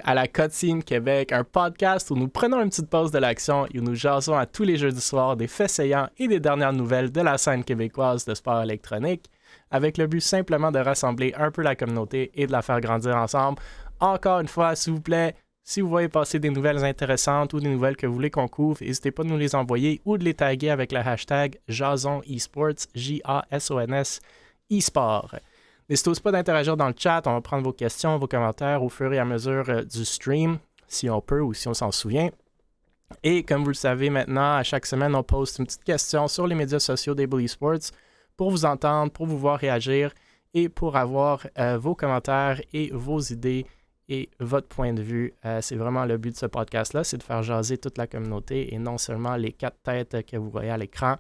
à la Cutscene Québec, un podcast où nous prenons une petite pause de l'action et où nous jasons à tous les jeudis soirs des faits saillants et des dernières nouvelles de la scène québécoise de sport électronique, avec le but simplement de rassembler un peu la communauté et de la faire grandir ensemble. Encore une fois, s'il vous plaît, si vous voyez passer des nouvelles intéressantes ou des nouvelles que vous voulez qu'on couvre, n'hésitez pas à nous les envoyer ou de les taguer avec le hashtag Jason Esports, J-A-S-O-N-S, eSport. N'hésitez aussi pas d'interagir dans le chat, on va prendre vos questions, vos commentaires au fur et à mesure du stream, si on peut ou si on s'en souvient. Et comme vous le savez maintenant, à chaque semaine, on poste une petite question sur les médias sociaux d'Able Esports pour vous entendre, pour vous voir réagir et pour avoir vos commentaires et vos idées et votre point de vue. C'est vraiment le but de ce podcast-là, c'est de faire jaser toute la communauté et non seulement les 4 têtes que vous voyez à l'écran.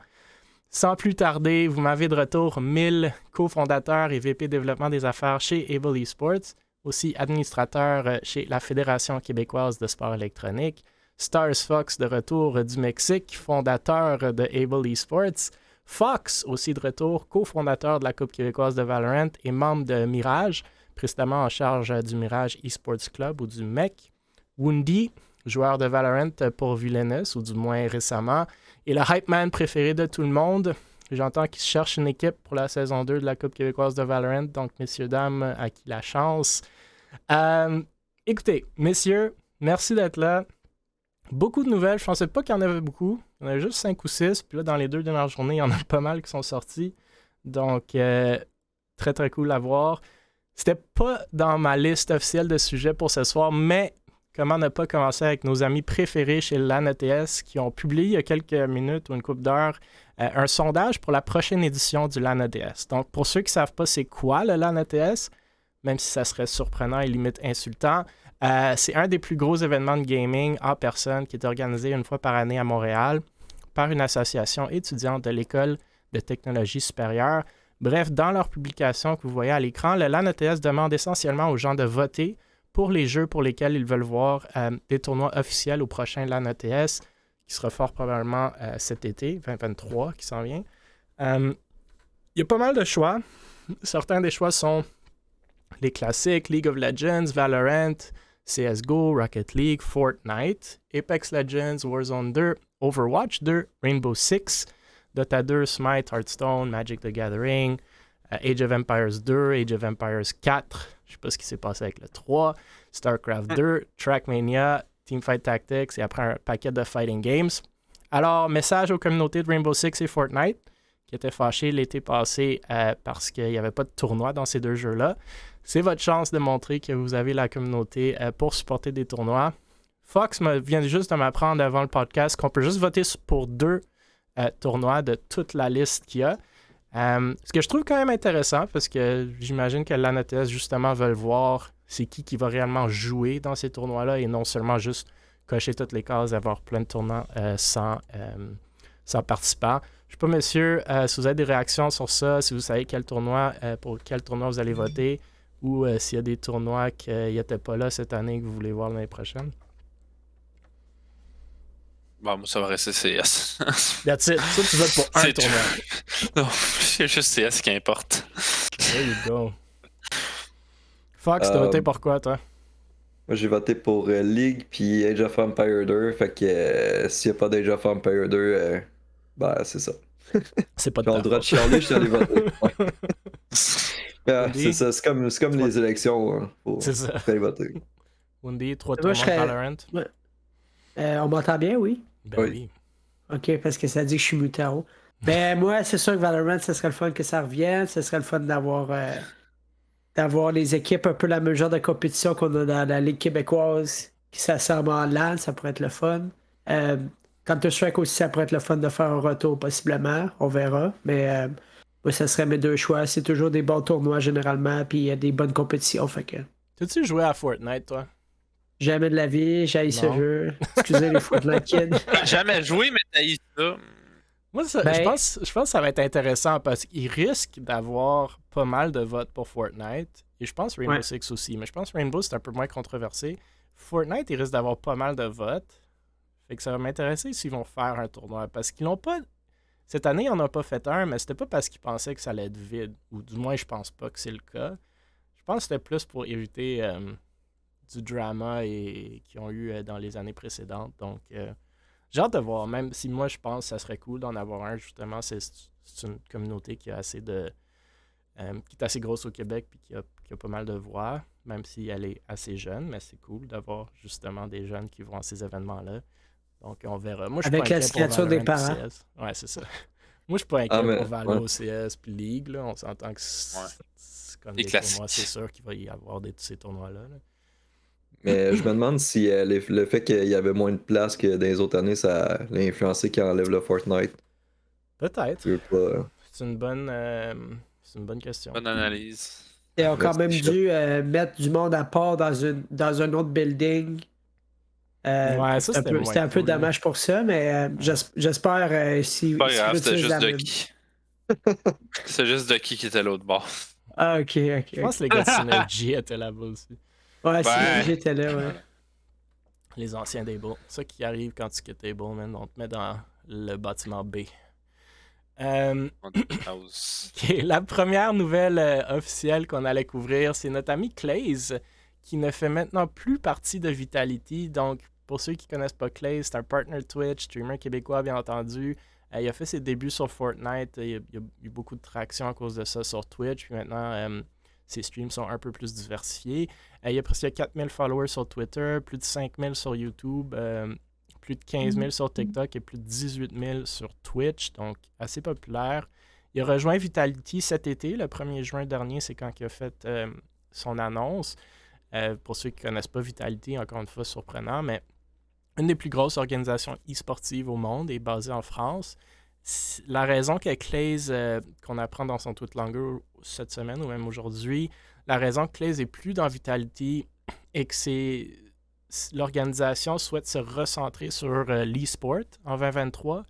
Sans plus tarder, vous m'avez de retour 1000 cofondateurs et VP développement des affaires chez Able Esports, aussi administrateur chez la Fédération québécoise de sport électronique, Stars Fox de retour du Mexique, fondateur de Able Esports, Fox aussi de retour, cofondateur de la Coupe québécoise de Valorant et membre de Mirage, précédemment en charge du Mirage Esports Club ou du MEC, Woundy, joueur de Valorant pour Villainous, ou du moins récemment, et le hype man préféré de tout le monde. J'entends qu'il cherche une équipe pour la saison 2 de la Coupe québécoise de Valorant, donc messieurs, dames, à qui la chance. Écoutez, messieurs, merci d'être là. Beaucoup de nouvelles, je pensais pas qu'il y en avait beaucoup. Il y en avait juste 5 ou 6, puis là, dans les 2 dernières journées, il y en a pas mal qui sont sortis. Donc, très très cool à voir. C'était pas dans ma liste officielle de sujets pour ce soir, mais comment ne pas commencer avec nos amis préférés chez LAN ETS qui ont publié il y a quelques minutes ou une couple d'heures un sondage pour la prochaine édition du LAN ETS. Donc, pour ceux qui ne savent pas c'est quoi le LAN ETS, même si ça serait surprenant et limite insultant, c'est un des plus gros événements de gaming en personne qui est organisé une fois par année à Montréal par une association étudiante de l'École de technologie supérieure. Bref, dans leur publication que vous voyez à l'écran, le LAN ETS demande essentiellement aux gens de voter pour les jeux pour lesquels ils veulent voir des tournois officiels au prochain LAN ETS, qui sera fort probablement cet été, 2023, qui s'en vient. Il y a pas mal de choix. Certains des choix sont les classiques, League of Legends, Valorant, CSGO, Rocket League, Fortnite, Apex Legends, Warzone 2, Overwatch 2, Rainbow Six, Dota 2, Smite, Hearthstone, Magic the Gathering, Age of Empires 2, Age of Empires 4, je sais pas ce qui s'est passé avec le 3, StarCraft 2, Trackmania, Teamfight Tactics et après un paquet de fighting games. Alors, message aux communautés de Rainbow Six et Fortnite qui étaient fâchés l'été passé parce qu'il n'y avait pas de tournoi dans ces 2 jeux-là. C'est votre chance de montrer que vous avez la communauté pour supporter des tournois. Fox vient juste de m'apprendre avant le podcast qu'on peut juste voter pour 2 tournois de toute la liste qu'il y a. Ce que je trouve quand même intéressant, parce que j'imagine que LAN ETS justement veulent voir c'est qui va réellement jouer dans ces tournois-là et non seulement juste cocher toutes les cases et avoir plein de tournois sans participants. Je ne sais pas, messieurs, si vous avez des réactions sur ça, si vous savez pour quel tournoi vous allez voter ou s'il y a des tournois qui n'étaient pas là cette année que vous voulez voir l'année prochaine. Bon, moi, ça va rester CS. That's it. Ça, tu votes pour un tournoi. Non, c'est juste CS qui importe. There you go. Fox, t'as voté pour quoi, toi? Moi, j'ai voté pour League puis Age of Empires 2. Fait que s'il n'y a pas d'Age of Empires 2, ben c'est ça. C'est pas de J'ai le droit de chialer, je suis allé voter. Ouais. C'est ça, c'est comme les élections. Hein. C'est ça. Aller voter. Wendy, 3 tournois de Valorant. Ouais. On m'entend bien, oui? Ben oui. Ok, parce que ça dit que je suis muté en haut. Ben moi, c'est sûr que Valorant, ce serait le fun que ça revienne. Ce serait le fun d'avoir les équipes un peu la même genre de compétition qu'on a dans la Ligue québécoise qui s'assemblent en LAN, ça pourrait être le fun. Counter-Strike aussi, ça pourrait être le fun de faire un retour possiblement, on verra. Mais moi, ça serait mes 2 choix. C'est toujours des bons tournois généralement, puis il y a des bonnes compétitions. Fait que... T'as-tu joué à Fortnite, toi? Jamais de la vie, j'ai haï ce jeu. Excusez les Fortnite kids. Jamais joué, mais t'as haï ça. Moi, je pense que ça va être intéressant parce qu'il risque d'avoir pas mal de votes pour Fortnite. Et je pense Rainbow Six aussi. Mais je pense que Rainbow, c'est un peu moins controversé. Fortnite, il risque d'avoir pas mal de votes. Fait que ça va m'intéresser s'ils vont faire un tournoi. Parce qu'ils l'ont pas... Cette année, ils n'en ont pas fait un, mais c'était pas parce qu'ils pensaient que ça allait être vide. Ou du moins, je pense pas que c'est le cas. Je pense que c'était plus pour éviter du drama qu'ils ont eu dans les années précédentes. Donc, j'ai hâte de voir, même si moi, je pense que ça serait cool d'en avoir un, justement. C'est une communauté qui a assez de... qui est assez grosse au Québec puis qui a pas mal de voix, même si elle est assez jeune, mais c'est cool d'avoir justement des jeunes qui vont à ces événements-là. Donc, on verra. Moi, je suis Avec pas la inquiet pour signature des Valorant parents. CS. Ouais, c'est ça. Moi, je suis pas inquiet mais- pour Valo, ouais. CS puis League. Là. On s'entend que c'est comme Les des classiques. tournois. C'est sûr qu'il va y avoir ces tournois-là. Là. Mais je me demande si le fait qu'il y avait moins de place que dans les autres années, ça a influencé qui enlève le Fortnite. Peut-être. Je veux pas. C'est une bonne question. Bonne analyse. Ils ont quand même Merci, dû mettre du monde à part dans un autre building. Ouais, ça, c'était moins C'était un peu cool, là. dommage pour ça, mais j'espère si. Pas si grave, c'était Virtus juste de amène- qui. C'est juste de qui était l'autre bord. Ah, ok. Je pense que les gars de Synergy étaient là-bas aussi. Ouais, Ouais. j'étais là, ouais. Les anciens Dable. C'est ça qui arrive quand tu quittes Dable, man. On te met dans le bâtiment B. Ok, la première nouvelle officielle qu'on allait couvrir, c'est notre ami Claze, qui ne fait maintenant plus partie de Vitality. Donc, pour ceux qui ne connaissent pas Claze, c'est un partner Twitch, streamer québécois, bien entendu. Il a fait ses débuts sur Fortnite. Il y a eu beaucoup de traction à cause de ça sur Twitch. Puis maintenant, ses streams sont un peu plus diversifiés. Il y a presque 4000 followers sur Twitter, plus de 5000 sur YouTube, plus de 15 000 sur TikTok et plus de 18 000 sur Twitch. Donc, assez populaire. Il a rejoint Vitality cet été, le 1er juin dernier, c'est quand il a fait son annonce. Pour ceux qui ne connaissent pas Vitality, encore une fois, surprenant, mais une des plus grosses organisations e-sportives au monde est basée en France. La raison que Claze, qu'on apprend dans son tweet longer cette semaine ou même aujourd'hui, la raison que Claze n'est plus dans Vitality et que l'organisation souhaite se recentrer sur l'e-sport en 2023.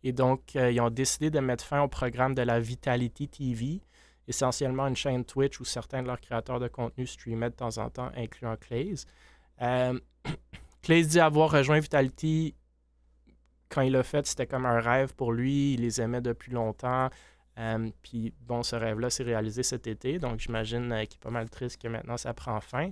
Et donc, ils ont décidé de mettre fin au programme de la Vitality TV, essentiellement une chaîne Twitch où certains de leurs créateurs de contenu streamaient de temps en temps, incluant Claze. Claze dit avoir rejoint Vitality quand il l'a fait, c'était comme un rêve pour lui. Il les aimait depuis longtemps. Puis, bon, ce rêve-là s'est réalisé cet été. Donc, j'imagine qu'il est pas mal triste que maintenant ça prend fin.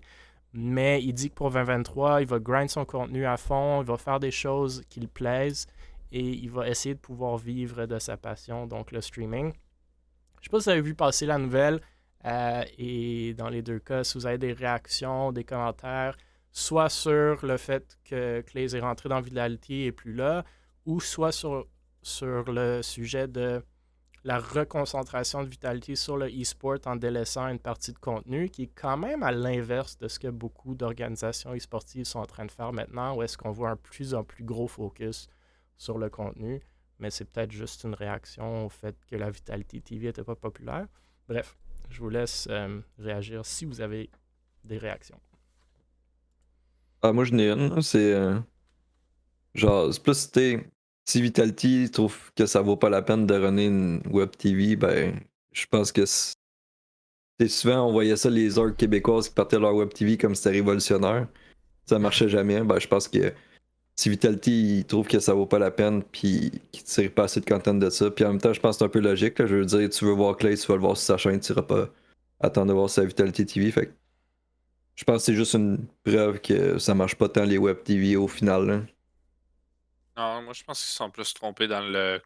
Mais il dit que pour 2023, il va grind son contenu à fond. Il va faire des choses qui le plaisent. Et il va essayer de pouvoir vivre de sa passion, donc le streaming. Je ne sais pas si vous avez vu passer la nouvelle. Et dans les deux cas, si vous avez des réactions, des commentaires, soit sur le fait que Claze est rentré dans Vitality et plus là, ou soit sur le sujet de la reconcentration de Vitality sur le e-sport en délaissant une partie de contenu qui est quand même à l'inverse de ce que beaucoup d'organisations e-sportives sont en train de faire maintenant, où est-ce qu'on voit un plus en plus gros focus sur le contenu, mais c'est peut-être juste une réaction au fait que la Vitality TV n'était pas populaire. Bref, je vous laisse réagir si vous avez des réactions. Moi, je n'ai une. C'est genre, c'est plus si Vitality trouve que ça vaut pas la peine de runner une web TV, ben, je pense que souvent on voyait ça, les orgs québécoises qui partaient leur web TV comme c'était révolutionnaire. Ça marchait jamais. Ben, je pense que si Vitality il trouve que ça vaut pas la peine, puis qu'il ne tire pas assez de content de ça, puis en même temps, je pense que c'est un peu logique. Là, je veux dire, tu veux voir Clay, tu vas le voir sur sa chaîne, tu n'iras pas attendre de voir sa Vitality TV. Fait que je pense que c'est juste une preuve que ça marche pas tant les web TV au final. Là. Non, moi je pense qu'ils sont plus trompés dans le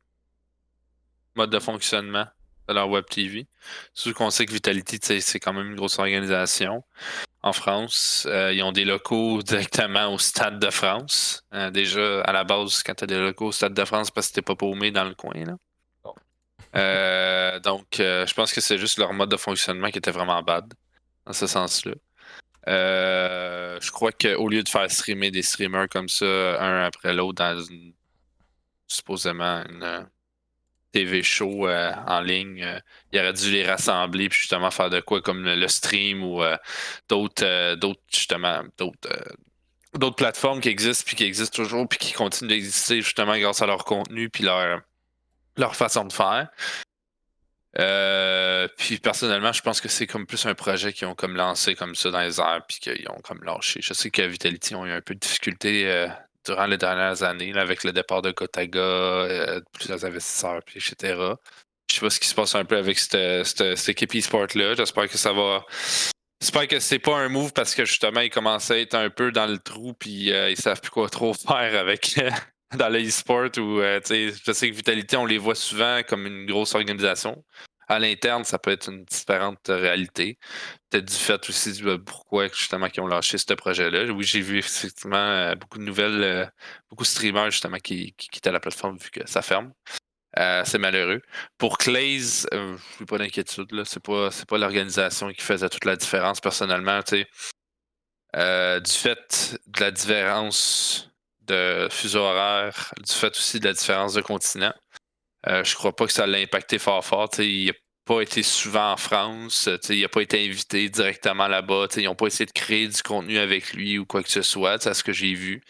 mode de fonctionnement de leur web TV. Surtout qu'on sait que Vitality, c'est quand même une grosse organisation. En France, ils ont des locaux directement au Stade de France. Déjà, à la base, quand tu as des locaux au Stade de France, parce que t'es pas paumé dans le coin. Là. Donc, je pense que c'est juste leur mode de fonctionnement qui était vraiment bad, dans ce sens-là. Je crois qu'au lieu de faire streamer des streamers comme ça, un après l'autre, dans supposément une TV show en ligne, il aurait dû les rassembler puis justement faire de quoi comme le stream ou d'autres plateformes qui existent puis qui existent toujours puis qui continuent d'exister justement grâce à leur contenu puis leur façon de faire. Puis personnellement, je pense que c'est comme plus un projet qu'ils ont comme lancé comme ça dans les airs puis qu'ils ont comme lâché. Je sais que Vitality ont eu un peu de difficulté durant les dernières années là, avec le départ de Gotaga, plusieurs investisseurs, puis etc. Je sais pas ce qui se passe un peu avec cette équipe e-sport là. J'espère que ça va J'espère que c'est pas un move parce que justement, ils commençaient à être un peu dans le trou puis ils savent plus quoi trop faire avec dans le e-sport ou je sais que Vitality, on les voit souvent comme une grosse organisation. À l'interne, ça peut être une différente réalité. Peut-être du fait aussi pourquoi justement qu'ils ont lâché ce projet-là. Oui, j'ai vu effectivement beaucoup de nouvelles, beaucoup de streamers justement qui quittent la plateforme vu que ça ferme. C'est malheureux. Pour Claze, je n'ai pas d'inquiétude. Là. C'est pas l'organisation qui faisait toute la différence personnellement. Du fait de la différence de fuseau horaire, du fait aussi de la différence de continent, je crois pas que ça l'a impacté fort. Il n'a pas été souvent en France. Il n'a pas été invité directement là-bas. Ils n'ont pas essayé de créer du contenu avec lui ou quoi que ce soit, à ce que j'ai vu.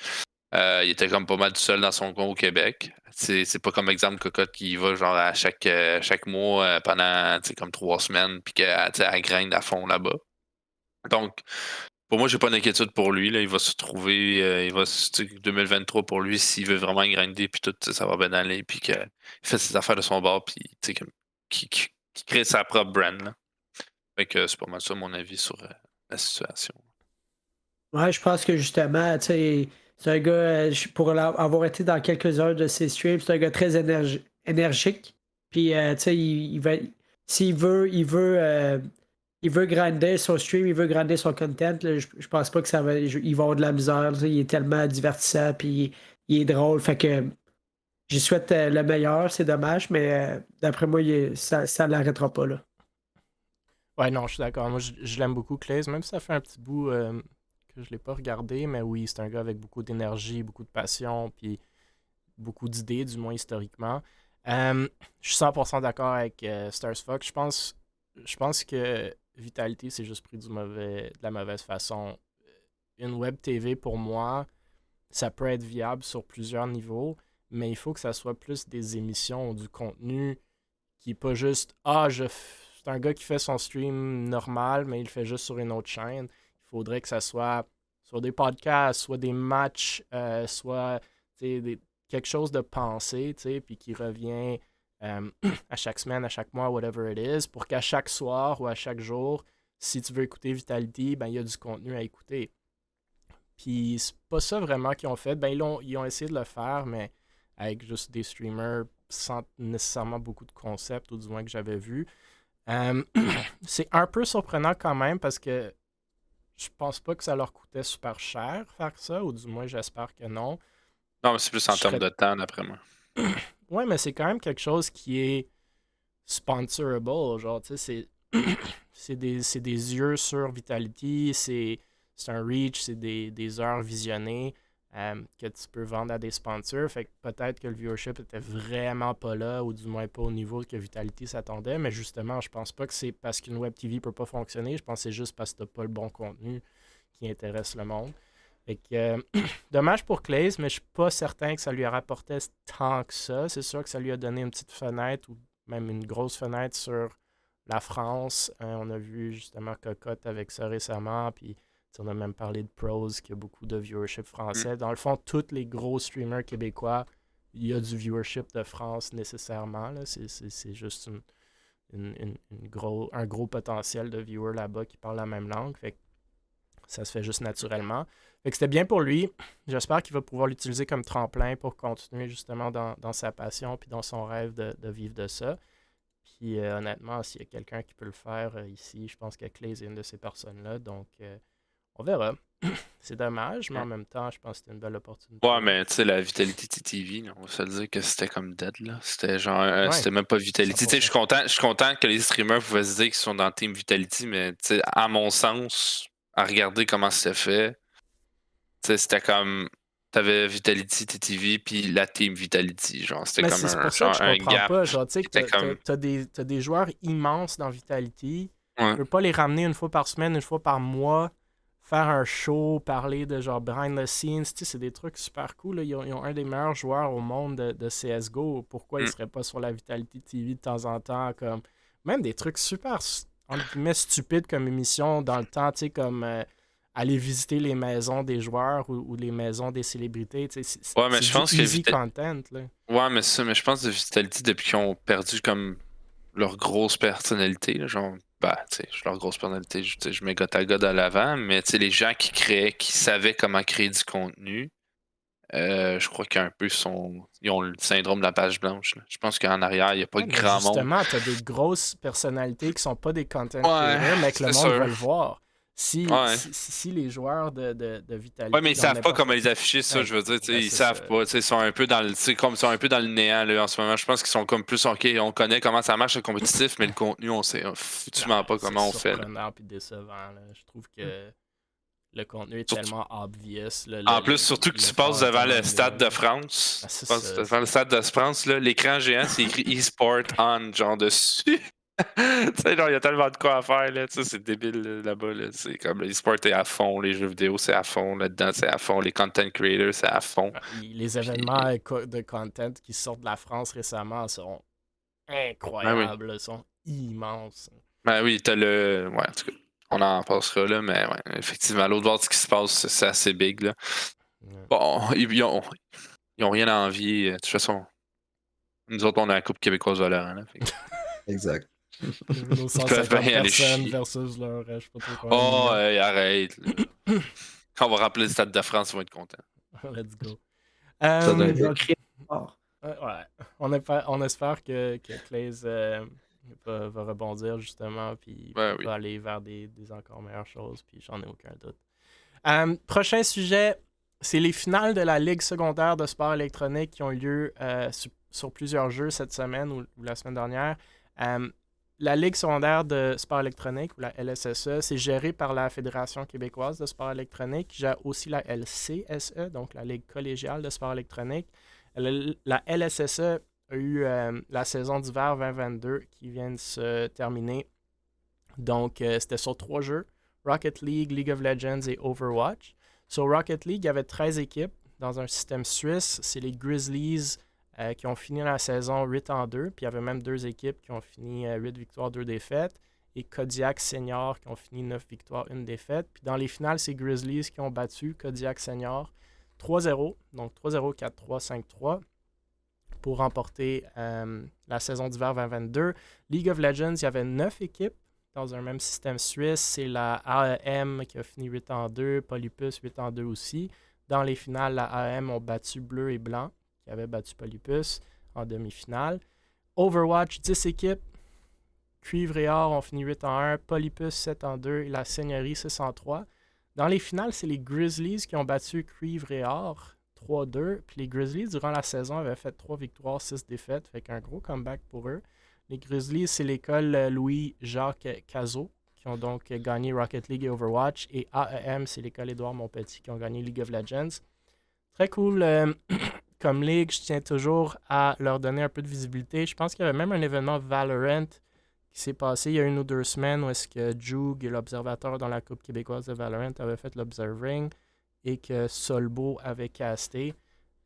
Il était comme pas mal tout seul dans son coin au Québec. C'est pas comme exemple Cocotte qui y va genre à chaque mois pendant comme 3 semaines puis qu'elle grind à fond là-bas. Donc, pour moi, j'ai pas d'inquiétude pour lui. Là. Il va se trouver, 2023 pour lui, s'il veut vraiment grinder puis tout, ça va bien aller puis qu'il fait ses affaires de son bord puis qu'il crée sa propre brand. Là. Fait que c'est pas mal ça mon avis sur la situation. Ouais, je pense que justement, tu sais, c'est un gars, pour avoir été dans quelques heures de ses streams, c'est un gars très énergique. Puis, tu sais, s'il veut, il veut grinder son stream, il veut grinder son content. Là, je pense pas que il va avoir de la misère. Là, il est tellement divertissant, puis il est drôle. Fait que j'y souhaite le meilleur, c'est dommage, mais d'après moi, ça l'arrêtera pas, là. Ouais, non, je suis d'accord. Moi, je l'aime beaucoup, Claze, même si ça fait un petit bout que je l'ai pas regardé, mais oui, c'est un gars avec beaucoup d'énergie, beaucoup de passion, puis beaucoup d'idées, du moins historiquement. Je suis 100% d'accord avec Stars Fox. Je pense que Vitality s'est juste pris de la mauvaise façon. Une web TV, pour moi, ça peut être viable sur plusieurs niveaux, mais il faut que ça soit plus des émissions ou du contenu qui est pas juste c'est un gars qui fait son stream normal, mais il le fait juste sur une autre chaîne. Il faudrait que ça soit sur des podcasts, soit des matchs, soit quelque chose de pensé, puis qui revient à chaque semaine, à chaque mois, whatever it is, pour qu'à chaque soir ou à chaque jour, si tu veux écouter Vitality, ben il y a du contenu à écouter. Puis c'est pas ça vraiment qu'ils ont fait. Ben ils ont essayé de le faire, mais avec juste des streamers sans nécessairement beaucoup de concepts, ou du moins que j'avais vu. C'est un peu surprenant quand même parce que je pense pas que ça leur coûtait super cher faire ça, ou du moins j'espère que non. Non, mais c'est plus en termes de temps, d'après moi. Ouais, mais c'est quand même quelque chose qui est sponsorable. Genre, tu sais, c'est des yeux sur Vitality, c'est un reach, c'est des heures visionnées que tu peux vendre à des sponsors. Fait que peut-être que le viewership était vraiment pas là, ou du moins pas au niveau que Vitality s'attendait. Mais justement, je pense pas que c'est parce qu'une web TV peut pas fonctionner. Je pense que c'est juste parce que t'as pas le bon contenu qui intéresse le monde. Fait que, dommage pour Claze, mais je suis pas certain que ça lui a rapporté tant que ça. C'est sûr que ça lui a donné une petite fenêtre, ou même une grosse fenêtre sur la France. On a vu justement Cocotte avec ça récemment, puis on a même parlé de Pros, qui a beaucoup de viewership français. Dans le fond, tous les gros streamers québécois, il y a du viewership de France nécessairement. Là. C'est juste un gros potentiel de viewers là-bas qui parlent la même langue. Fait que ça se fait juste naturellement. Fait que c'était bien pour lui. J'espère qu'il va pouvoir l'utiliser comme tremplin pour continuer justement dans sa passion puis dans son rêve de vivre de ça. Puis honnêtement, s'il y a quelqu'un qui peut le faire ici, je pense que Claze est une de ces personnes-là. Donc, on verra. C'est dommage, mais en même temps, je pense que c'était une belle opportunité. Ouais, mais tu sais, la Vitality TV, on va se le dire que c'était comme dead, là. C'était genre, c'était même pas Vitality. Tu sais, je suis content que les streamers pouvaient se dire qu'ils sont dans Team Vitality, mais tu sais, à mon sens, à regarder comment c'était fait, tu sais, c'était comme, t'avais Vitality TV, puis la Team Vitality, genre, c'était mais comme c'est pour ça que je comprends gap. pas. Genre, tu sais, comme... t'as des joueurs immenses dans Vitality. Ouais. Tu peux pas les ramener une fois par semaine, une fois par mois, faire un show, parler de genre behind the scenes, tu sais, c'est des trucs super cool. Là. Ils ont un des meilleurs joueurs au monde de CSGO. Pourquoi ils seraient pas sur la Vitality TV de temps en temps? Comme même des trucs super, entre guillemets, stupides comme émission dans le temps, tu sais, comme aller visiter les maisons des joueurs ou les maisons des célébrités. Tu sais, c'est je pense easy content. Là. Ouais, mais je pense que Vitality, depuis qu'ils ont perdu comme leur grosse personnalité, là, genre Ben, tu sais, leur grosse personnalité, je mets God à l'avant, mais tu sais, les gens qui créaient, qui savaient comment créer du contenu, je crois qu'un peu ils ont le syndrome de la page blanche. Là. Je pense qu'en arrière, il n'y a pas Ouais, mais grand monde. justement, t'as des grosses personnalités qui sont pas des content Ouais, creators, mais que le c'est monde sûr. veut le voir. Si Ouais. Les joueurs de Vitality. Ouais, mais ils dans savent pas n'importe- comment les afficher, ça, Ouais, je veux dire, tu sais, ben, ils c'est savent ça. pas, tu sais, ils sont un peu dans le, ils sont un peu dans le néant, là, en ce moment. Je pense qu'ils sont comme plus, OK, on connaît comment ça marche le compétitif, mais le contenu, on sait foutument pas comment on C'est fait, là. surprenant puis décevant. Là. Je trouve que le contenu est Surtout- tellement obvious. Là, En plus, surtout que tu passes devant le Stade de France. Ah, c'est Tu passes ça, devant le Stade de France, là, l'écran géant, c'est écrit eSport on, genre dessus. Tu sais, genre, il y a tellement de quoi à faire, là. Tu sais, c'est débile là-bas, là. C'est comme l'e-sport est à fond, les jeux vidéo, c'est à fond, là-dedans, c'est à fond, les content creators, c'est à fond. Les événements de content qui sortent de la France récemment sont incroyables, là, sont immenses. Ben oui, t'as le. Ouais, en tout cas, on en passera là, mais ouais, effectivement, l'autre bord de ce qui se passe, c'est assez big, là. Ouais. Bon, ils ont rien à envier. De toute façon, nous autres, on a la Coupe québécoise Valorant, là. Fait que Exact. Nos ils peuvent 150 bien aller personnes chier. versus leur, je sais pas trop quoi. Oh, hey, arrête. Là. Quand on va rappeler le Stade de France, ils vont être contents. Let's go. Ça doit Euh, être- Il va crier fort. ouais. On espère que Claze va rebondir justement, puis Ben oui. va aller vers des encore meilleures choses, puis j'en ai aucun doute. Prochain sujet, c'est les finales de la Ligue secondaire de sport électronique qui ont eu lieu sur plusieurs jeux cette semaine ou la semaine dernière. La Ligue secondaire de sport électronique, ou la LSSE, c'est géré par la Fédération québécoise de sport électronique, qui gère aussi la LCSE, donc la Ligue collégiale de sport électronique. La LSSE a eu la saison d'hiver 2022 qui vient de se terminer. Donc, c'était sur 3 jeux, Rocket League, League of Legends et Overwatch. Sur Rocket League, il y avait 13 équipes dans un système suisse. C'est les Grizzlies qui ont fini la saison 8-2, puis il y avait même 2 équipes qui ont fini 8 victoires, 2 défaites, et Kodiak Senior qui ont fini 9 victoires, 1 défaite. Puis dans les finales, c'est Grizzlies qui ont battu Kodiak Senior 3-0, donc 3-0, 4-3, 5-3, pour remporter la saison d'hiver 2022. League of Legends, il y avait 9 équipes dans un même système suisse. C'est la AEM qui a fini 8-2, Polypus 8-2 aussi. Dans les finales, la AEM ont battu Bleu et Blanc, qui avait battu Polypus en demi-finale. Overwatch, 10 équipes. Cuivre et Or ont fini 8-1, Polypus 7-2 et la Seigneurie 6-3. Dans les finales, c'est les Grizzlies qui ont battu Cuivre et Or 3-2. Puis les Grizzlies, durant la saison, avaient fait 3 victoires, 6 défaites. Fait qu'un gros comeback pour eux. Les Grizzlies, c'est l'école Louis-Jacques Cazot qui ont donc gagné Rocket League et Overwatch. Et AEM, c'est l'école Édouard Montpetit qui ont gagné League of Legends. Très cool comme ligue. Je tiens toujours à leur donner un peu de visibilité. Je pense qu'il y avait même un événement Valorant qui s'est passé il y a 1 ou 2 semaines où est-ce que Joog, l'observateur dans la Coupe québécoise de Valorant, avait fait l'observing et que Solbo avait casté.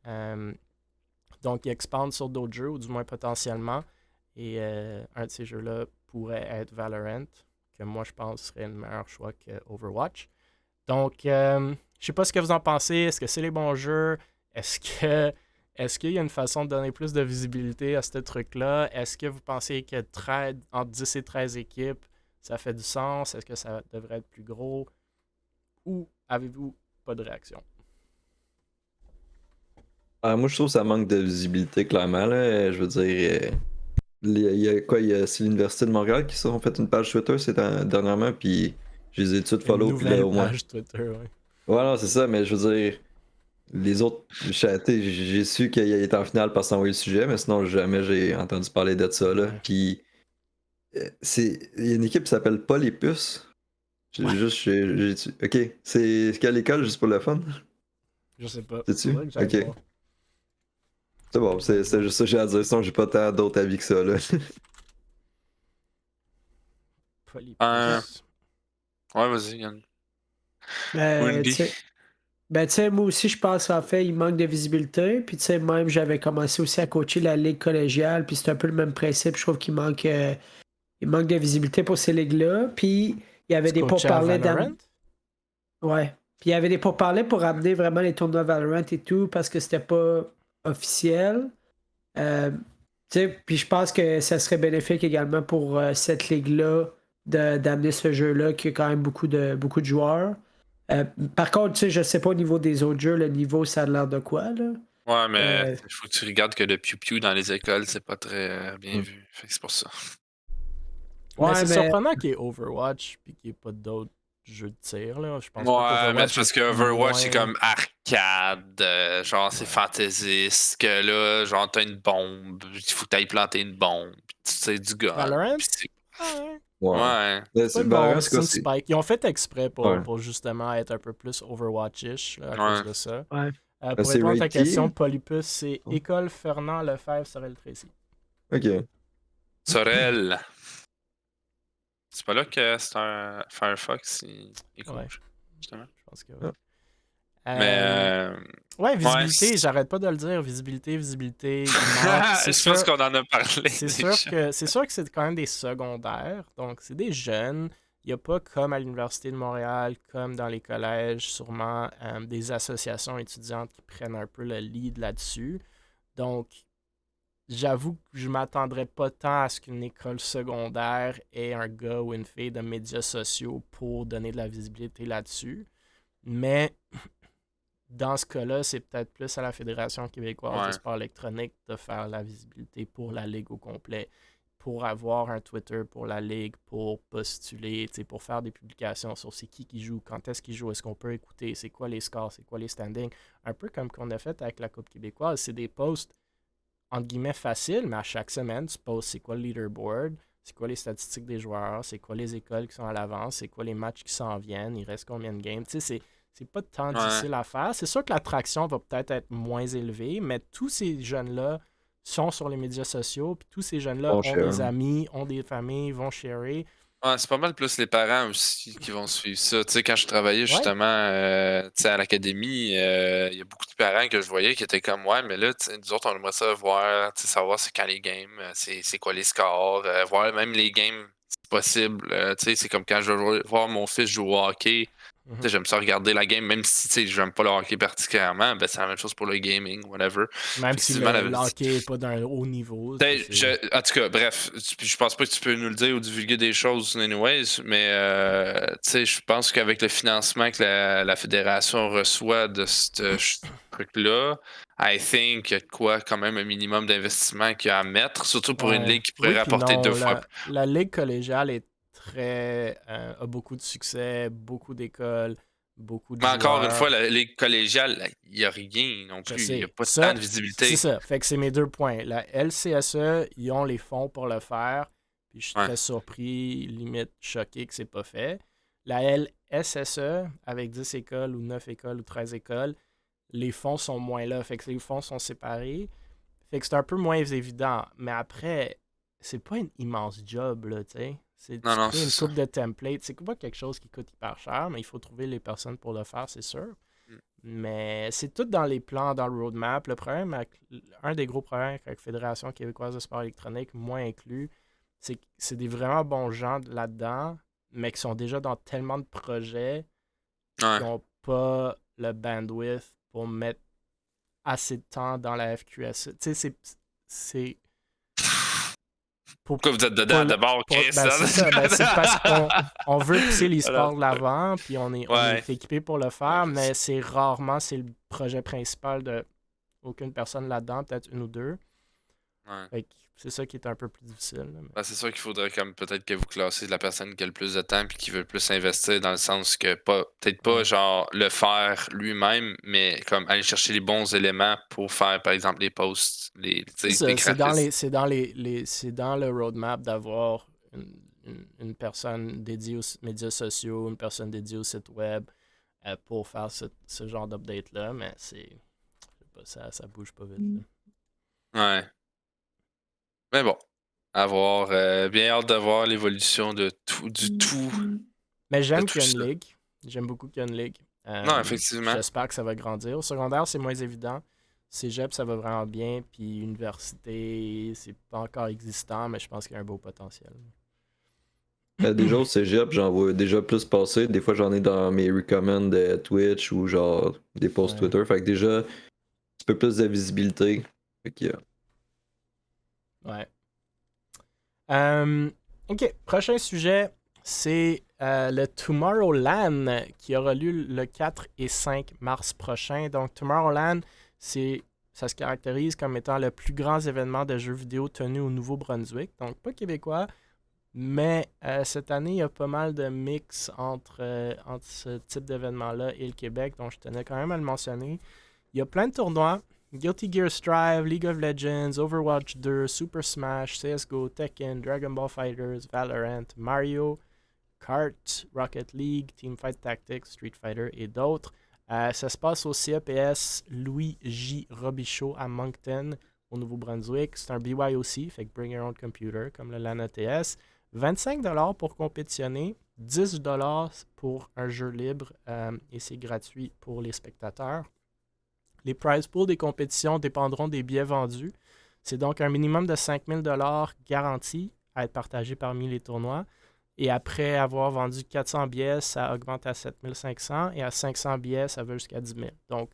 Donc, ils expandent sur d'autres jeux, ou du moins potentiellement. Et un de ces jeux-là pourrait être Valorant, que moi, je pense serait le meilleur choix que Overwatch. Donc, je sais pas ce que vous en pensez. Est-ce que c'est les bons jeux? Est-ce qu'il y a une façon de donner plus de visibilité à ce truc-là? Est-ce que vous pensez que entre 10 et 13 équipes, ça fait du sens? Est-ce que ça devrait être plus gros? Ou avez-vous pas de réaction? Moi, je trouve que ça manque de visibilité, clairement. Là. Je veux dire, c'est l'Université de Montréal qui ont fait une page Twitter dernièrement, puis je les ai toutes follow. Une Puis là, nouvelle au moins. page Twitter, oui. Ouais, non, c'est ça, mais je veux dire, les autres, j'ai su qu'il était en finale parce qu'ils ont envoyé le sujet, mais sinon, jamais j'ai entendu parler de ça. Là. Ouais. Puis, il y a une équipe qui s'appelle Polypus. Ok, c'est quelle école, juste pour le fun? Je sais pas. C'est-tu? Faudrait que j'aille Ok. voir. C'est bon, c'est juste ça que j'ai à dire, sinon j'ai pas tant d'autres avis que ça. Là. Polypus. Ouais, vas-y, Yann. Tu Wendy. sais, moi aussi, je pense en fait, il manque de visibilité. Puis, tu sais, même, j'avais commencé aussi à coacher la ligue collégiale. Puis, c'est un peu le même principe. Je trouve qu'il manque de visibilité pour ces ligues-là. Puis, il y avait Tu des coachais à pourparlers Valorant? Ouais. Puis, il y avait des pourparlers pour amener vraiment les tournois Valorant et tout parce que c'était pas officiel. Tu sais, puis, je pense que ça serait bénéfique également pour cette ligue-là d'amener ce jeu-là qui a quand même beaucoup de joueurs. Par contre, tu sais, je sais pas au niveau des autres jeux, le niveau, ça a l'air de quoi, là? Ouais, mais il faut que tu regardes que le piou-piou dans les écoles, c'est pas très bien Mm. vu. Fait que c'est pour ça. Mais c'est surprenant qu'il y ait Overwatch puis qu'il n'y ait pas d'autres jeux de tir, là. Je pense pas Ouais, mais qu'Overwatch c'est parce est que Overwatch, c'est moins- comme arcade, genre c'est fantaisiste, que là, genre t'as une bombe, il faut que t'ailles planter une bombe, pis tu sais du gun. Valorant? pis c'est- Ouais. Ouais. Ouais. Mais C'est pas une Valorant, bombe, c'est c'est quoi? une C'est spike. Ils ont fait exprès Ouais. pour justement être un peu plus Overwatch-ish là, à Ouais. cause de ça. Ouais. Pour c'est répondre à ta Reiki? question, Polypus, c'est Oh. École Fernand Lefebvre Sorel-Tracy. Ok. Sorel. C'est pas là que c'est un Firefox, il Ouais. couche, justement. Je pense que oui. Ah. Mais Ouais, visibilité, ouais, j'arrête pas de le dire. Visibilité, il manque. C'est je pense sûr, qu'on en a parlé. c'est déjà. sûr que c'est quand même des secondaires. Donc, c'est des jeunes. Il n'y a pas comme à l'Université de Montréal, comme dans les collèges, sûrement des associations étudiantes qui prennent un peu le lead là-dessus. Donc, j'avoue que je m'attendrais pas tant à ce qu'une école secondaire ait un gars ou une fille de médias sociaux pour donner de la visibilité là-dessus. Mais dans ce cas-là, c'est peut-être plus à la Fédération québécoise de Ouais. sport électronique de faire la visibilité pour la Ligue au complet, pour avoir un Twitter pour la Ligue, pour postuler, pour faire des publications sur c'est qui joue, quand est-ce qu'il joue, est-ce qu'on peut écouter, c'est quoi les scores, c'est quoi les standings. Un peu comme qu'on a fait avec la Coupe québécoise, c'est des posts entre guillemets faciles, mais à chaque semaine, tu postes c'est quoi le leaderboard, c'est quoi les statistiques des joueurs, c'est quoi les écoles qui sont à l'avance, c'est quoi les matchs qui s'en viennent, il reste combien de games. Tu sais, c'est pas tant Ouais. difficile à faire. C'est sûr que l'attraction va peut-être être moins élevée, mais tous ces jeunes-là sont sur les médias sociaux, puis tous ces jeunes-là Vont ont des share. amis, ont des familles, vont sharer. Ouais, c'est pas mal plus les parents aussi qui vont suivre ça. Tu sais, quand je travaillais justement tu sais, à l'académie, il y a beaucoup de parents que je voyais qui étaient comme ouais, mais là, tu sais, nous autres, on aimerait ça voir, tu sais, savoir c'est quand les games, c'est quoi les scores, voir même les games si possible. Tu sais, c'est comme quand je vais voir mon fils jouer au hockey. Mhm. Tu sais, j'aime ça regarder la game, même si tu sais, j'aime pas le hockey particulièrement, ben c'est la même chose pour le gaming, whatever. Même si Effectivement, le hockey n'est pas d'un haut niveau. En tout cas, bref, je pense pas que tu peux nous le dire ou divulguer des choses anyways, mais tu sais, je pense qu'avec le financement que la fédération reçoit de ce truc-là, I think qu'il y a de quoi quand même un minimum d'investissement qu'il y a à mettre, surtout pour une Ouais. ligue qui pourrait Oui, puis rapporter non, 2 fois. la ligue collégiale est très a beaucoup de succès, beaucoup d'écoles, beaucoup de Mais encore une joueurs. fois, la ligue collégiale, il n'y a rien non Je plus. Il n'y a sais. pas Ça, tant de visibilité. c'est ça. Fait que c'est mes 2 points. La LCSE, ils ont les fonds pour le faire. Puis je suis Ouais. très surpris, limite choqué que c'est pas fait. La LSSE, avec 10 écoles ou 9 écoles ou 13 écoles, les fonds sont moins là. Fait que les fonds sont séparés. Fait que c'est un peu moins évident. Mais après, c'est pas un immense job, là, tu sais. Tu Non, crées une c'est ça. coupe de templates. C'est pas quelque chose qui coûte hyper cher, mais il faut trouver les personnes pour le faire, c'est sûr. Mais c'est tout dans les plans, dans le roadmap. Le problème, un des gros problèmes avec la Fédération québécoise de sport électronique, moi inclus, c'est que c'est des vraiment bons gens là-dedans, mais qui sont déjà dans tellement de projets Ouais. qui n'ont pas le bandwidth pour mettre assez de temps dans la FQS. Tu sais, c'est Pourquoi vous êtes dedans d'abord, Chris? c'est ça, c'est parce qu'on veut pousser l'e-sport de l'avant, puis on est équipé pour le faire, mais c'est rarement c'est le projet principal de aucune personne là-dedans, peut-être une ou deux. Ouais. Fait que c'est ça qui est un peu plus difficile. Là, mais... Ben, c'est sûr qu'il faudrait comme peut-être que vous classiez la personne qui a le plus de temps puis qui veut plus investir dans le sens que peut-être pas genre le faire lui-même, mais comme aller chercher les bons éléments pour faire par exemple les posts, les c'est graphismes. c'est dans le roadmap d'avoir une personne dédiée aux médias sociaux, une personne dédiée au site web pour faire ce genre d'update-là, mais ça bouge pas vite. Là. Ouais. Mais bon, à voir. Bien hâte de voir l'évolution de du tout. Mais j'aime tout qu'il y ait une ça. ligue. J'aime beaucoup qu'il y ait une ligue. Non, effectivement. J'espère que ça va grandir. Au secondaire, c'est moins évident. Cégep, ça va vraiment bien. Puis université, c'est pas encore existant, mais je pense qu'il y a un beau potentiel. Déjà au cégep, j'en vois déjà plus passer. Des fois, j'en ai dans mes recommends de Twitch ou genre des posts Twitter. Fait que déjà, un petit peu plus de visibilité. Fait que, Ouais. OK, prochain sujet. c'est le Tomorrowland qui aura lieu le 4 et 5 mars prochain. Donc, Tomorrowland, ça se caractérise comme étant le plus grand événement de jeux vidéo tenu au Nouveau-Brunswick. Donc, pas québécois, mais cette année, il y a pas mal de mix entre ce type d'événement-là et le Québec, donc je tenais quand même à le mentionner. Il y a plein de tournois. Guilty Gear Strive, League of Legends, Overwatch 2, Super Smash, CSGO, Tekken, Dragon Ball FighterZ, Valorant, Mario Kart, Rocket League, Teamfight Tactics, Street Fighter et d'autres. Ça se passe au CEPS Louis J. Robichaud à Moncton, au Nouveau-Brunswick. C'est un BYOC, fait que Bring Your Own Computer, comme le LAN ETS. 25$ pour compétitionner, 10$ pour un jeu libre et c'est gratuit pour les spectateurs. Les prize pools des compétitions dépendront des billets vendus. C'est donc un minimum de 5 000$ garanti à être partagé parmi les tournois. Et après avoir vendu 400 billets, ça augmente à 7 500 et à 500 billets, ça va jusqu'à 10 000. Donc,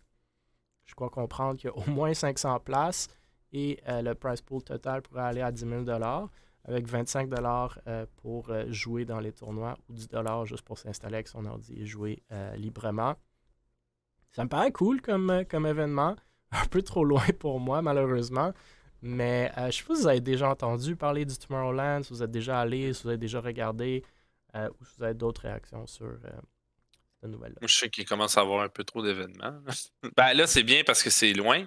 je crois comprendre qu'il y a au moins 500 places et le prize pool total pourrait aller à 10 000$. Avec 25$ pour jouer dans les tournois ou 10$ juste pour s'installer avec son ordi et jouer librement. Ça me paraît cool comme événement. Un peu trop loin pour moi, malheureusement. Mais je sais pas si vous avez déjà entendu parler du Tomorrowland, si vous êtes déjà allé, si vous avez déjà regardé, ou si vous avez d'autres réactions sur cette nouvelle-là. Moi, je sais qu'il commence à avoir un peu trop d'événements. Ben là, c'est bien parce que c'est loin.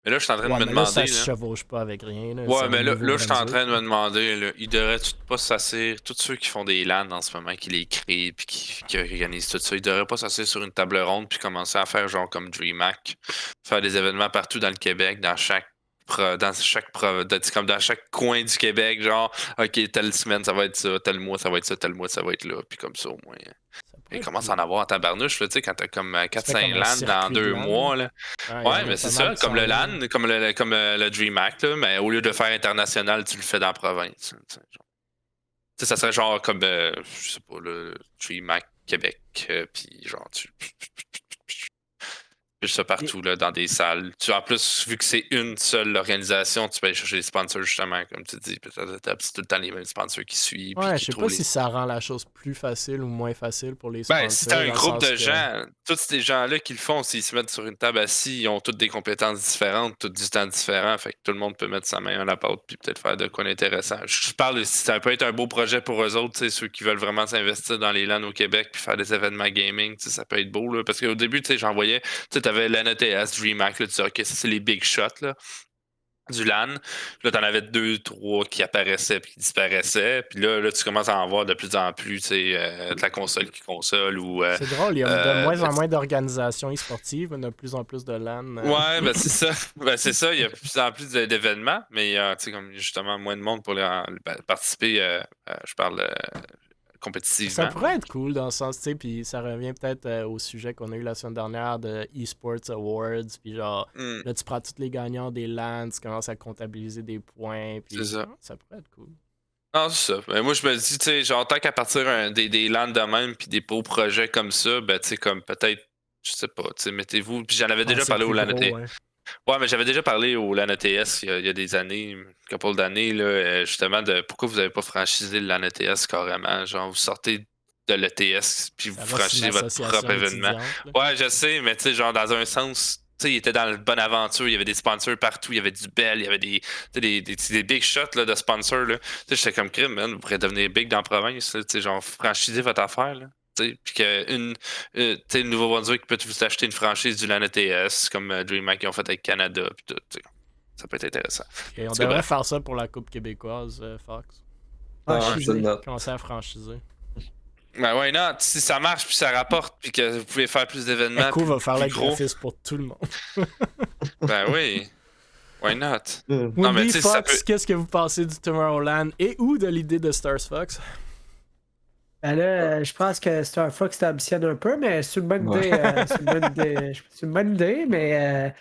Mais là, je suis en train de me mais demander. Là, ça là. se chevauche pas avec rien. Là, Ouais, mais là, je suis en train de me demander, là, il devrait pas s'asseoir, tous ceux qui font des LAN en ce moment, qui les créent puis qui organisent tout ça, ils devraient pas s'asseoir sur une table ronde puis commencer à faire genre comme DreamHack, faire des événements partout dans le Québec, dans chaque coin du Québec, genre, ok, telle semaine ça va être ça, tel mois ça va être ça, tel mois ça va être là, puis comme ça au moins. Il commence à en avoir en tabarnouche, là, tu sais, quand t'as comme 4-5 LAN dans 2 mois, là. Ouais, mais c'est ça, comme le LAN, comme le DreamHack, là, mais au lieu de faire international, tu le fais dans la province. Tu sais, ça serait genre comme, je sais pas, le DreamHack Québec, puis genre, ça partout là, dans des salles. En plus, vu que c'est une seule organisation, tu peux aller chercher des sponsors justement, comme tu dis. T'as tout le temps les mêmes sponsors qui suivent. Ouais, je sais pas si ça rend la chose plus facile ou moins facile pour les sponsors. Ben, si t'as un groupe de gens, tous ces gens-là qui le font, s'ils se mettent sur une table assis, ils ont toutes des compétences différentes, tout du temps différent. Fait que tout le monde peut mettre sa main à la pâte puis peut-être faire de quoi d'intéressant. Je parle si ça peut être un beau projet pour eux autres, ceux qui veulent vraiment s'investir dans les LAN au Québec puis faire des événements gaming, ça peut être beau. Là, parce qu'au début, j'en voyais, tu avais LAN ETS, DreamHack, là, tu disais, OK, ça c'est les big shots. Là. Du LAN. Là, t'en avais 2, 3 qui apparaissaient puis qui disparaissaient. Puis là, tu commences à en voir de plus en plus, tu sais, de la console qui console ou... c'est drôle, il y a de moins en moins d'organisations e-sportives, il y a de plus en plus de LAN. Ouais, ben c'est ça. Ben c'est ça, il y a de plus en plus d'événements, mais tu sais, comme justement moins de monde pour participer, je parle compétitivement. Ça pourrait être cool dans le sens, tu sais, puis ça revient peut-être au sujet qu'on a eu la semaine dernière de eSports Awards, puis genre, là, tu prends tous les gagnants des LAN, tu commences à comptabiliser des points, puis ça pourrait être cool. Non, c'est ça. Mais moi, je me dis, tu sais, genre, tant qu'à partir des LAN de même, puis des beaux projets comme ça, ben, tu sais, comme peut-être, je sais pas, tu sais, mettez-vous. Puis j'en avais déjà parlé au LAN ETS. Ouais, mais j'avais déjà parlé au LAN ETS il y a des années, une couple d'années, là, justement, de pourquoi vous n'avez pas franchisé le LAN ETS carrément. Genre, vous sortez de l'ETS, puis vous franchisez votre propre événement. Ouais, je sais, mais tu sais, genre, dans un sens. Tu sais, il était dans la bonne aventure, il y avait des sponsors partout, il y avait du Bell, il y avait des big shots là, de sponsors. Tu sais, j'étais comme crime, man, vous pourrez devenir big dans la province, tu sais, genre, franchisez votre affaire, là. Puis que le Nouveau-Brunswick peut vous acheter une franchise du LAN ETS, comme DreamHack ils ont fait avec Canada, puis tout, ça peut être intéressant. Okay, on devrait faire ça pour la Coupe québécoise, Fox. Commencer à franchiser. Ben ouais, non, si ça marche, puis ça rapporte, puis que vous pouvez faire plus d'événements. Echo va faire le graphisme pour tout le monde. Ben oui. Why not? Non, mais Fox, qu'est-ce que vous pensez du Tomorrowland et ou de l'idée de Star Fox? Ben là, je pense que Star Fox t'ambitionne un peu, mais c'est une bonne idée. C'est une bonne idée, mais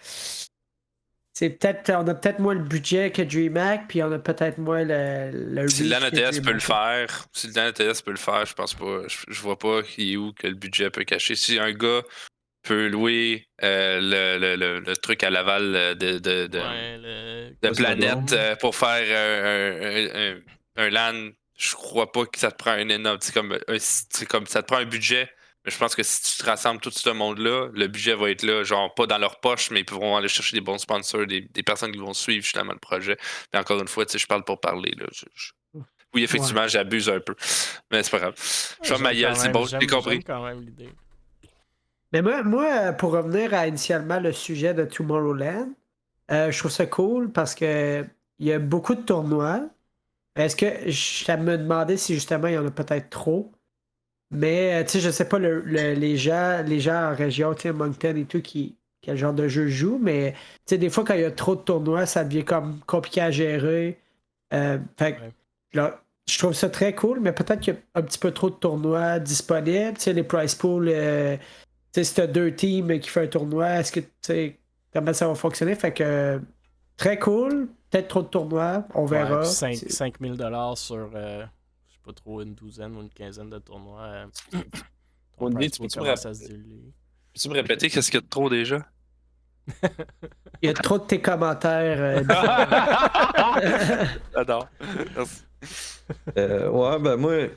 on a peut-être moins le budget que DreamHack, puis on a peut-être moins le si le LAN ETS peut le faire, je pense pas. Je vois pas qui est où que le budget peut cacher. Si un gars peut louer le truc à Laval de planète pour faire un LAN je crois pas que ça te prend un énorme. C'est comme ça te prend un budget. Mais je pense que si tu te rassembles tout ce monde-là, le budget va être là, genre pas dans leur poche, mais ils pourront aller chercher des bons sponsors, des personnes qui vont suivre justement le projet. Mais encore une fois, je parle pour parler. Là. Oui, effectivement, j'abuse un peu. Mais c'est pas grave. Je fais ma gueule, c'est bon, j'ai compris. J'aime quand même l'idée. Mais moi, pour revenir à initialement le sujet de Tomorrowland, je trouve ça cool parce que il y a beaucoup de tournois. Est-ce que je me demandais si justement il y en a peut-être trop? Mais tu sais, je sais pas les gens en région, tu sais, Moncton et tout, quel genre de jeu jouent, mais tu sais, des fois quand il y a trop de tournois, ça devient comme compliqué à gérer. Fait que, là, je trouve ça très cool, mais peut-être qu'il y a un petit peu trop de tournois disponibles. Tu sais, les prize pools, tu sais, si t'as 2 teams qui font un tournoi, est-ce que tu sais comment ça va fonctionner? Fait que très cool, peut-être trop de tournois, on verra. 5 000 $ sur, je sais pas trop, une douzaine ou une quinzaine de tournois. On dit, tu peux me répéter qu'est-ce qu'il y a de trop déjà? Il y a trop de tes commentaires. J'adore. Ouais, ben moi,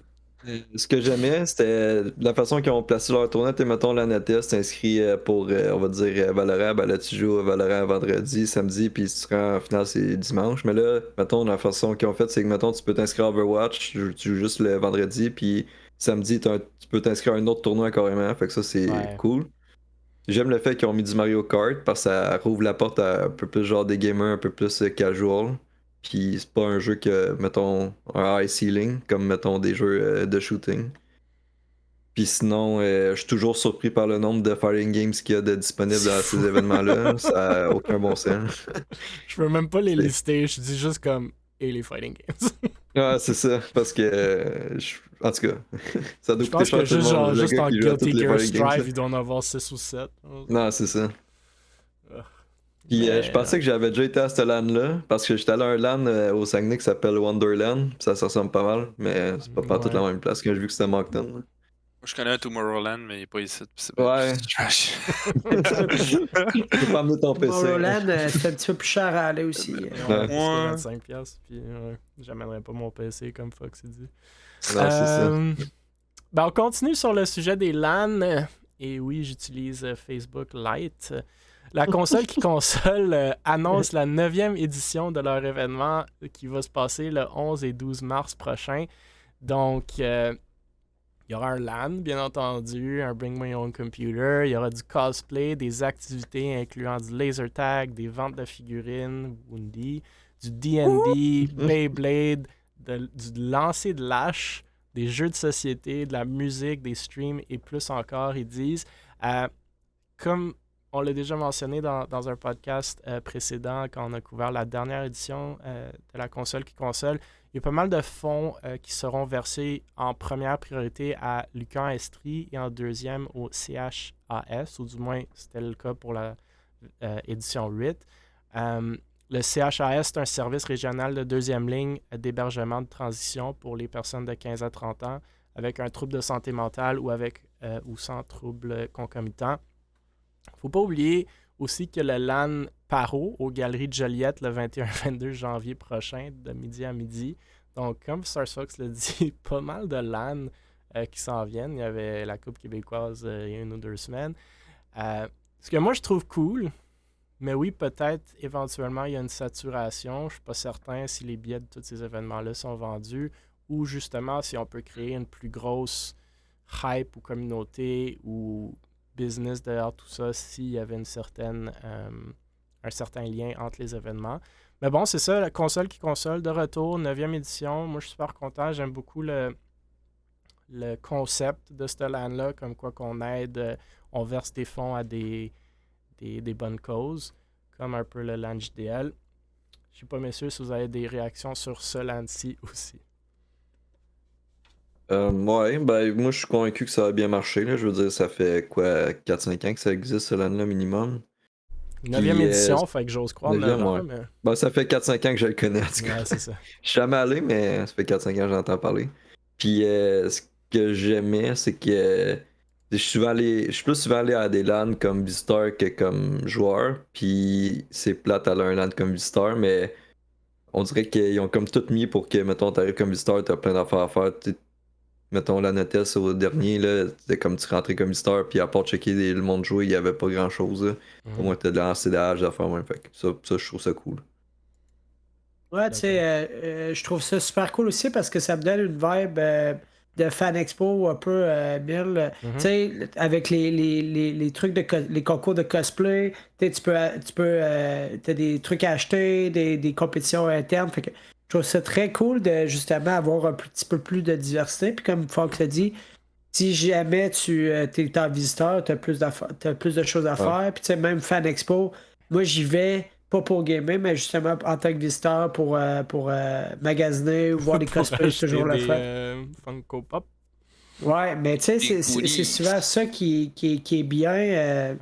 ce que j'aimais, c'était la façon qu'ils ont placé leur tournoi. Mettons, la NATS t'inscris pour, on va dire, Valorant. Ben là, tu joues à Valorant vendredi, samedi, puis si tu rends en finale, c'est dimanche. Mais là, mettons, la façon qu'ils ont fait, c'est que, mettons, tu peux t'inscrire à Overwatch, tu joues juste le vendredi, puis samedi, tu peux t'inscrire à un autre tournoi carrément. Fait que ça, c'est cool. J'aime le fait qu'ils ont mis du Mario Kart parce que ça rouvre la porte à un peu plus genre des gamers un peu plus casual. Puis c'est pas un jeu que, mettons, un high ceiling, comme, mettons, des jeux de shooting. Puis sinon, je suis toujours surpris par le nombre de fighting games qu'il y a de disponibles dans ces événements-là. Ça a aucun bon sens. Je veux même pas les lister, je dis juste comme et les fighting games. Ah, c'est ça, parce que. En tout cas, ça doit je pense coûter que cher tout le monde, juste en Guilty Gear fighting games, Strive, il doit en avoir 6 ou 7. Non, c'est ça. Puis je pensais que j'avais déjà été à ce LAN-là, parce que j'étais allé à un LAN au Saguenay qui s'appelle Wonderland, puis ça ressemble pas mal, mais c'est pas toute la même place quand j'ai vu que c'était Moncton. Moi, je connais un Tomorrowland, mais il est pas ici. Ouais. Trash. Tu peux pas amener ton PC. Tomorrowland, c'est un petit peu plus cher à aller aussi. Ouais, c'était 25$, puis j'amènerais pas mon PC comme Fox il dit. Non, c'est ça. Ben, on continue sur le sujet des LAN. Et oui, j'utilise Facebook Lite. La console qui console annonce la 9e édition de leur événement qui va se passer le 11 et 12 mars prochain. Donc, il y aura un LAN, bien entendu, un Bring My Own Computer. Il y aura du cosplay, des activités incluant du laser tag, des ventes de figurines, Woundy, du D&D, Beyblade, du lancer de lâche, des jeux de société, de la musique, des streams et plus encore. Ils disent, comme on l'a déjà mentionné dans un podcast précédent, quand on a couvert la dernière édition de la console qui console, il y a pas mal de fonds qui seront versés en première priorité à l'UQAM Estrie et en deuxième au CHAS, ou du moins c'était le cas pour la édition 8. Le CHAS, c'est un service régional de deuxième ligne d'hébergement de transition pour les personnes de 15 à 30 ans avec un trouble de santé mentale ou sans trouble concomitant. Il ne faut pas oublier aussi que le LAN Paro aux Galeries de Joliette le 21-22 janvier prochain, de midi à midi. Donc, comme Star Fox l'a dit, pas mal de LAN qui s'en viennent. Il y avait la Coupe québécoise il y a 1 ou 2 semaines. Ce que moi, je trouve cool, mais oui, peut-être éventuellement, il y a une saturation. Je ne suis pas certain si les billets de tous ces événements-là sont vendus ou justement si on peut créer une plus grosse hype ou communauté ou business derrière tout ça s'il y avait un certain lien entre les événements. Mais bon, c'est ça, la console qui console de retour, 9e édition. Moi, je suis super content. J'aime beaucoup le concept de ce LAN-là, comme quoi qu'on aide, on verse des fonds à des bonnes causes, comme un peu le LAN JDL. Je ne sais pas, messieurs, si vous avez des réactions sur ce LAN-ci aussi. Ouais, ben moi je suis convaincu que ça a bien marché. Là. Je veux dire, ça fait quoi, 4-5 ans que ça existe ce LAN-là minimum. 9e édition, fait que j'ose croire 9 ans, mais... Ben, ça fait 4-5 ans que je le connais. En tout cas. Ouais, c'est ça. Je suis jamais allé, mais ça fait 4-5 ans que j'entends parler. Puis ce que j'aimais, c'est que je suis plus souvent allé à des LAN comme visiteur que comme joueur. Puis c'est plate aller à un LAN comme visiteur, mais On dirait qu'ils ont comme tout mis pour que, mettons, t'arrives comme visiteur, t'as plein d'affaires à faire. Mettons, la notice au dernier, là, c'était comme tu rentrais comme visiteur, puis à part checker le monde jouer, il y avait pas grand chose. Là. Au moins, t'as de l'encidage à faire, ouais. Fait que ça, je trouve ça cool. Ouais, tu sais, je trouve ça super cool aussi parce que ça me donne une vibe de fan expo un peu mille. Tu sais, avec les trucs les concours de cosplay, tu sais, t'as des trucs à acheter, des compétitions internes. Fait que je trouve ça très cool de justement avoir un petit peu plus de diversité. Puis comme Fox a dit, si jamais tu es en visiteur, t'as plus de choses à faire. Puis tu sais, même fan expo, moi j'y vais pas pour gamer, mais justement en tant que visiteur pour magasiner ou voir des cosplays, c'est toujours le fun. Funko Pop. Ouais, mais tu sais, c'est souvent ça qui est bien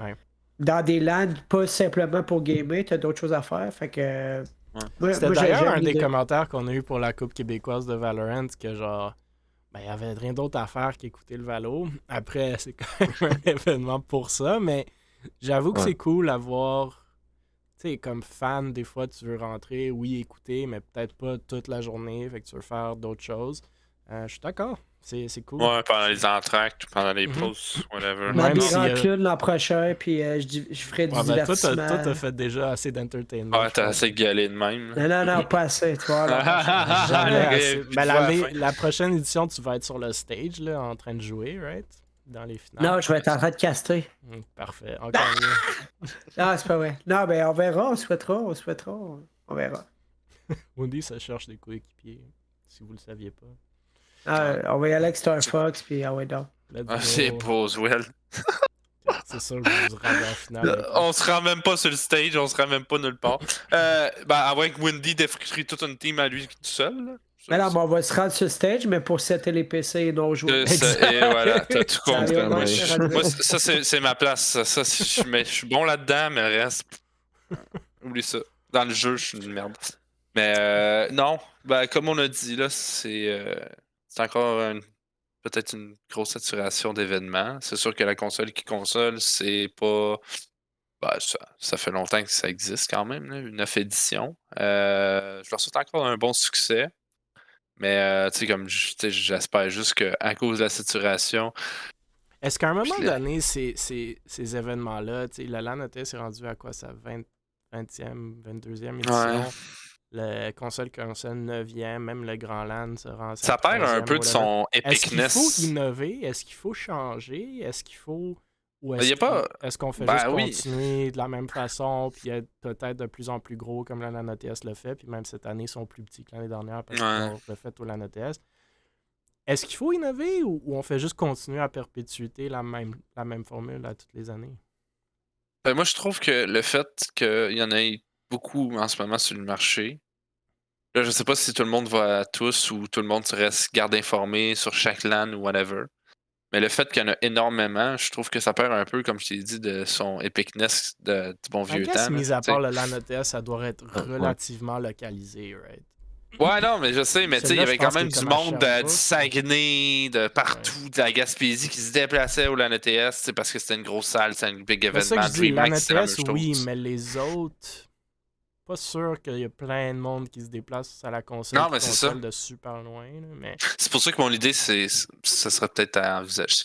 dans des lands, pas simplement pour gamer, t'as d'autres choses à faire. Fait que. C'était d'ailleurs un des commentaires qu'on a eu pour la Coupe québécoise de Valorant, que genre. Ben, il n'y avait rien d'autre à faire qu'écouter le Valo. Après, c'est quand même un événement pour ça, mais j'avoue que c'est cool à voir. Tu sais, comme fan, des fois, tu veux rentrer, oui, écouter, mais peut-être pas toute la journée, fait que tu veux faire d'autres choses. Je suis d'accord, c'est cool. Ouais, pendant les entractes, pendant les pauses, whatever. M'habiller en clown l'an prochain, puis je ferai du divertissement. Toi, t'as fait déjà assez d'entertainment. Ouais, t'as assez galé de même. Non, pas assez, tu vois. Jamais assez. Ben, la prochaine édition, tu vas être sur le stage, là, en train de jouer, right? Dans les finales. Non, je vais être en train de caster. Parfait, encore mieux. Non, c'est pas vrai. Non, ben on verra, on souhaitera, on verra. Woody, ça cherche des coéquipiers, si vous le saviez pas. On va y aller avec Star Fox, puis ouais, donc. C'est Boswell. C'est sûr que vous vous rendez en finale. On se rend même pas sur le stage, on se rend même pas nulle part. Avant que Wendy détruit toute une team à lui tout seul. Là. Mais non, mais on va se rendre sur le stage, mais pour setter les PC et non jouer. Et voilà, t'as tout compris. Moi, ça, c'est ma place. Ça, je suis bon là-dedans, mais le reste, oublie ça. Dans le jeu, je suis une merde. Mais non, comme on a dit, là, c'est encore peut-être une grosse saturation d'événements. C'est sûr que la console qui console, c'est pas... ça fait longtemps que ça existe quand même, là, une 9 éditions. Je leur souhaite encore un bon succès. Mais tu sais, comme j'espère juste qu'à cause de la saturation. Est-ce qu'à un moment donné, ces événements-là, tu sais, le LAN ETS est rendu à quoi, sa 20e, 22e édition? Ouais. Le console 9e, même le Grand LAN se rend à ça perd un peu de son epicness. Est-ce qu'il faut innover? Est-ce qu'il faut changer? Est-ce qu'il faut... Ou est-ce qu'on fait juste continuer de la même façon puis être peut-être de plus en plus gros comme la LAN ETS le fait, puis même cette année, ils sont plus petits que l'année dernière parce qu'on le fait au LAN ETS. Est-ce qu'il faut innover ou on fait juste continuer à perpétuer la même formule à toutes les années? Moi, je trouve que le fait qu'il y en ait beaucoup en ce moment sur le marché, là, je sais pas si tout le monde va à tous ou tout le monde reste garde informé sur chaque LAN ou whatever. Mais le fait qu'il y en a énormément, je trouve que ça perd un peu, comme je t'ai dit, de son epicness du bon vieux temps. Mis à part le LAN ETS, ça doit être relativement localisé, right? Ouais, non, mais je sais, mais tu sais, il y avait quand même du monde du Saguenay, de partout, de la Gaspésie qui se déplaçait au LAN ETS, parce que c'était une grosse salle, c'était un big événement. C'est ça que je dis, LAN ETS, oui, mais les autres... Pas sûr qu'il y a plein de monde qui se déplace à la console. Non, mais c'est ça. De super loin. Là, mais... C'est pour ça que mon idée, ça serait peut-être à envisager.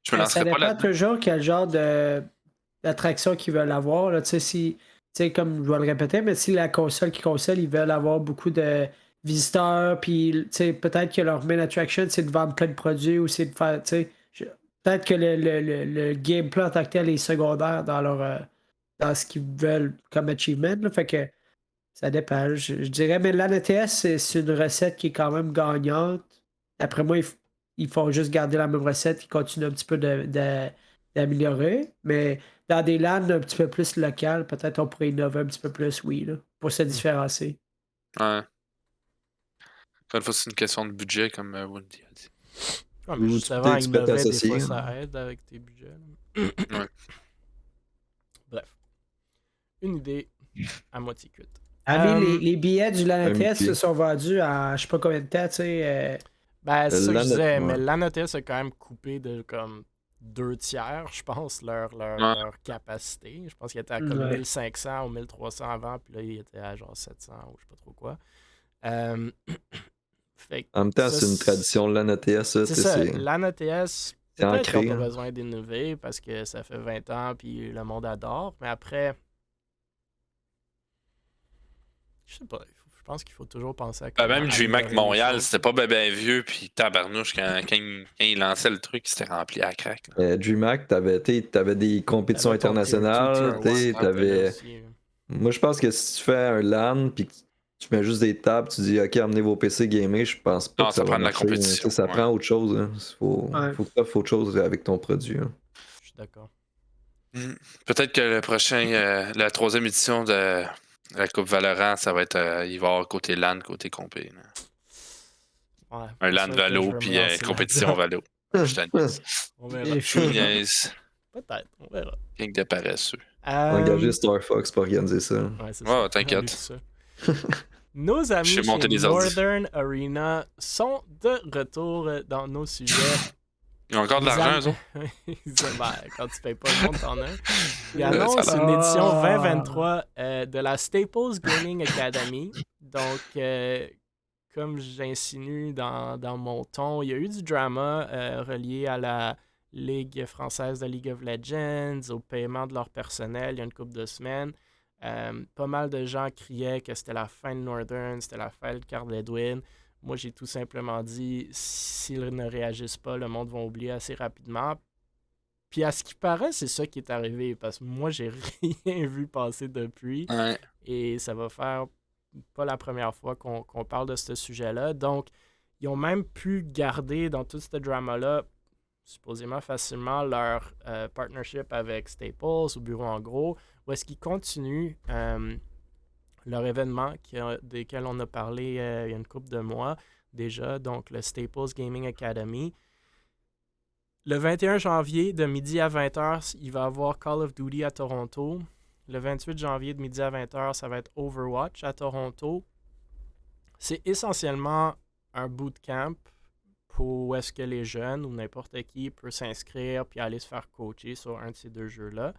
Je me lancerais pas là. Ça dépend toujours quel genre d'attraction qu'ils veulent avoir. Là. Si, comme je vais le répéter, mais si la console ils veulent avoir beaucoup de visiteurs, puis peut-être que leur main attraction, c'est de vendre plein de produits ou c'est de faire. Peut-être que le gameplay en tant que tel est secondaire dans leur. Dans ce qu'ils veulent comme achievement. Là, fait que ça dépend. Je dirais, mais LAN ETS, c'est une recette qui est quand même gagnante. Après moi, ils font juste garder la même recette, ils continuent un petit peu d'améliorer. Mais dans des LAN un petit peu plus locales, peut-être on pourrait innover un petit peu plus, oui, là, pour se différencier. Ouais. Encore une fois, c'est une question de budget, comme Wendy a dit. Ouais, mais juste avant, innover, des fois, ça aide avec tes budgets. Ouais. Bref. Une idée à moitié cuite. Les billets du LAN ETS se sont vendus à je sais pas combien de temps, tu sais. C'est ça que je disais, mais LAN ETS a quand même coupé de comme 2/3, je pense, leur capacité. Je pense qu'ils étaient à comme Ouais. 1500 ou 1300 avant, puis là, ils étaient à genre 700 ou je sais pas trop quoi. Euh, fait que En même temps, ça, c'est une tradition de l'AN ETS, ça. c'est tu sais, ça. C'est L'AN ETS, c'est peut-être qu'ils ancré. n'ont pas Hein. besoin d'innover parce que ça fait 20 ans puis le monde adore. Mais après, je sais pas. Je pense qu'il faut toujours penser à comment Même DreamHack améliorer les Montréal, choses. c'était pas ben vieux, puis tabarnouche, quand il lançait le truc, c'était rempli à crack. Là. DreamHack, t'avais des compétitions T'avais ton internationales. tier 1 qui était là aussi. Moi, je pense que si tu fais un LAN puis que tu mets juste des tables, tu dis OK, amenez vos PC gamés, je pense pas Non, que ça ça va prend de la marcher. Tu compétition. sais, ça Ouais. prend autre chose. Hein. Ouais. Faut que tu offres autre chose avec ton produit. Hein. Je suis d'accord. Peut-être que le prochain, la 3e édition de la Coupe Valorant, ça va être. Il va y avoir côté LAN, côté compé. Là. Ouais, Un pas LAN sûr que Valo, je vais me puis lancer compétition là-dedans. Valo. Je t'en niaise. On verra. Et Je vous niaise. Peut-être, on verra. Gang de paresseux. Engager Star Fox pour organiser ça. Ouais, c'est Ouais, ça. t'inquiète. Oublie tout ça. Nos amis Je sais monter chez des ordi. Northern Arena sont de retour dans nos sujets. Ils ont encore de l'argent, eux autres? Quand tu payes pas le monde, t'en as. Ils Ça annoncent a une édition Ah. 2023 de la Staples Gaming Academy. Donc, comme j'insinue dans mon ton, il y a eu du drama relié à la Ligue française de League of Legends, au paiement de leur personnel il y a une couple de semaines. Pas mal de gens criaient que c'était la fin de Northern, c'était la fin de Carl Edwin. Moi, j'ai tout simplement dit, s'ils ne réagissent pas, le monde va oublier assez rapidement. Puis à ce qui paraît, c'est ça qui est arrivé, parce que moi, j'ai rien vu passer depuis. Ouais. Et ça va faire pas la première fois qu'on parle de ce sujet-là. Donc, ils ont même pu garder dans tout ce drama-là, supposément facilement, leur partnership avec Staples, au bureau en gros, où est-ce qu'ils continuent leur événement desquels on a parlé il y a une couple de mois déjà, donc le Staples Gaming Academy. Le 21 janvier, de midi à 20h, il va y avoir Call of Duty à Toronto. Le 28 janvier, de midi à 20h, ça va être Overwatch à Toronto. C'est essentiellement un bootcamp pour où est-ce que les jeunes ou n'importe qui peut s'inscrire puis aller se faire coacher sur un de ces deux jeux-là.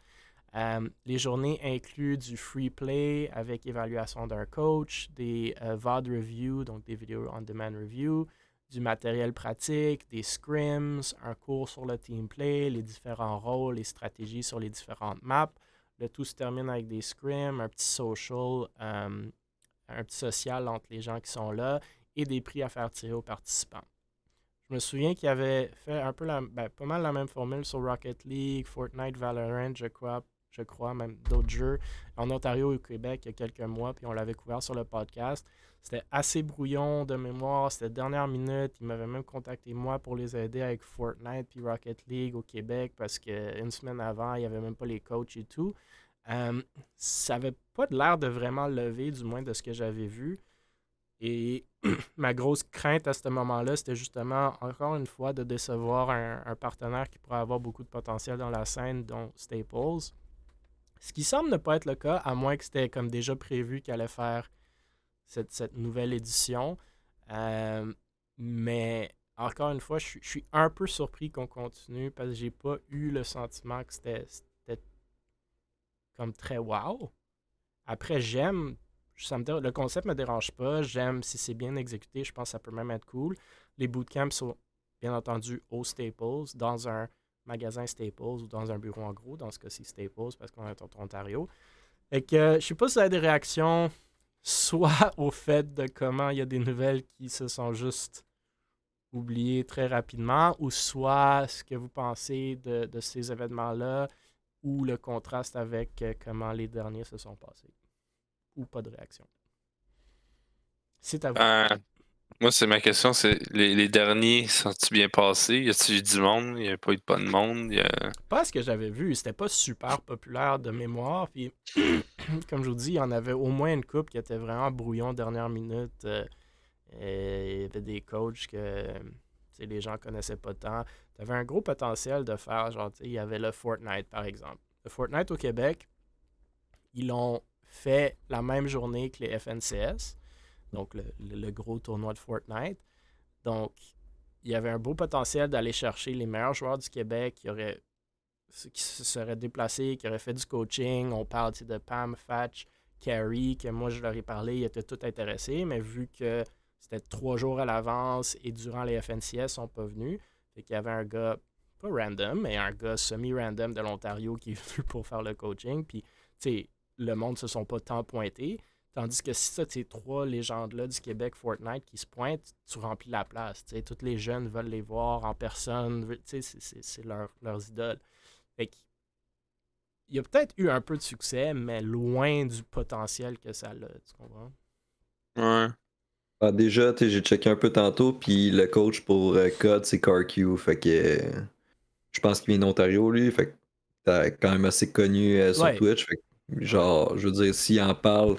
Les journées incluent du free play avec évaluation d'un coach, des VOD reviews, donc des vidéos on demand review, du matériel pratique, des scrims, un cours sur le team play, les différents rôles, les stratégies sur les différentes maps. Le tout se termine avec des scrims, un petit social, un petit social entre les gens qui sont là et des prix à faire tirer aux participants. Je me souviens qu'il avait fait un peu pas mal la même formule sur Rocket League, Fortnite, Valorant, je crois, même d'autres jeux en Ontario et au Québec il y a quelques mois, puis on l'avait couvert sur le podcast. C'était assez brouillon de mémoire, c'était dernière minute. Ils m'avaient même contacté moi pour les aider avec Fortnite puis Rocket League au Québec parce qu'une semaine avant, il n'y avait même pas les coachs et tout. Ça n'avait pas de l'air de vraiment lever, du moins de ce que j'avais vu. Et ma grosse crainte à ce moment-là, c'était justement, encore une fois, de décevoir un partenaire qui pourrait avoir beaucoup de potentiel dans la scène, dont Staples. Ce qui semble ne pas être le cas, à moins que c'était comme déjà prévu qu'elle allait faire cette nouvelle édition. Mais encore une fois, je suis un peu surpris qu'on continue parce que j'ai pas eu le sentiment que c'était comme très wow. Après, j'aime. Le concept me dérange pas. J'aime si c'est bien exécuté. Je pense que ça peut même être cool. Les bootcamps sont bien entendu au Staples, dans un magasin Staples ou dans un bureau en gros. Dans ce cas-ci, Staples, parce qu'on est en Ontario. Et que je sais pas si vous avez des réactions, soit au fait de comment il y a des nouvelles qui se sont juste oubliées très rapidement, ou soit ce que vous pensez de ces événements-là, ou le contraste avec comment les derniers se sont passés. Ou pas de réaction. C'est à vous. Moi, c'est ma question, c'est les derniers sont-ils bien passés? Y a-t-il eu du monde? Y a pas eu pas de monde? Pas ce que j'avais vu, c'était pas super populaire de mémoire. Puis, comme je vous dis, il y en avait au moins une couple qui était vraiment brouillon dernière minute. Il y avait des coachs que les gens connaissaient pas tant. Tu avais un gros potentiel de faire, genre, il y avait le Fortnite, par exemple. Le Fortnite au Québec, ils l'ont fait la même journée que les FNCS, donc le gros tournoi de Fortnite. Donc, il y avait un beau potentiel d'aller chercher les meilleurs joueurs du Québec qui se seraient déplacés, qui auraient fait du coaching. On parle de Pam, Fatch, Carey, que moi je leur ai parlé, ils étaient tous intéressés, mais vu que c'était 3 jours à l'avance et durant les FNCS, ils sont pas venus. Fait qu'il y avait un gars, pas random, mais un gars semi-random de l'Ontario qui est venu pour faire le coaching. Puis, tu sais, le monde ne se sont pas tant pointés. Tandis que si tu as ces 3 légendes-là du Québec Fortnite qui se pointent, tu remplis la place. T'sais. Tous les jeunes veulent les voir en personne. C'est leurs idoles. Fait qu'il y a peut-être eu un peu de succès, mais loin du potentiel que ça a. Tu comprends? Ouais. Ah, déjà, j'ai checké un peu tantôt, puis le coach pour COD, c'est CarQ. Fait que je pense qu'il vient d'Ontario, lui. Fait que t'es quand même assez connu sur Ouais. Twitch. Fait que, genre, je veux dire, s'il en parle,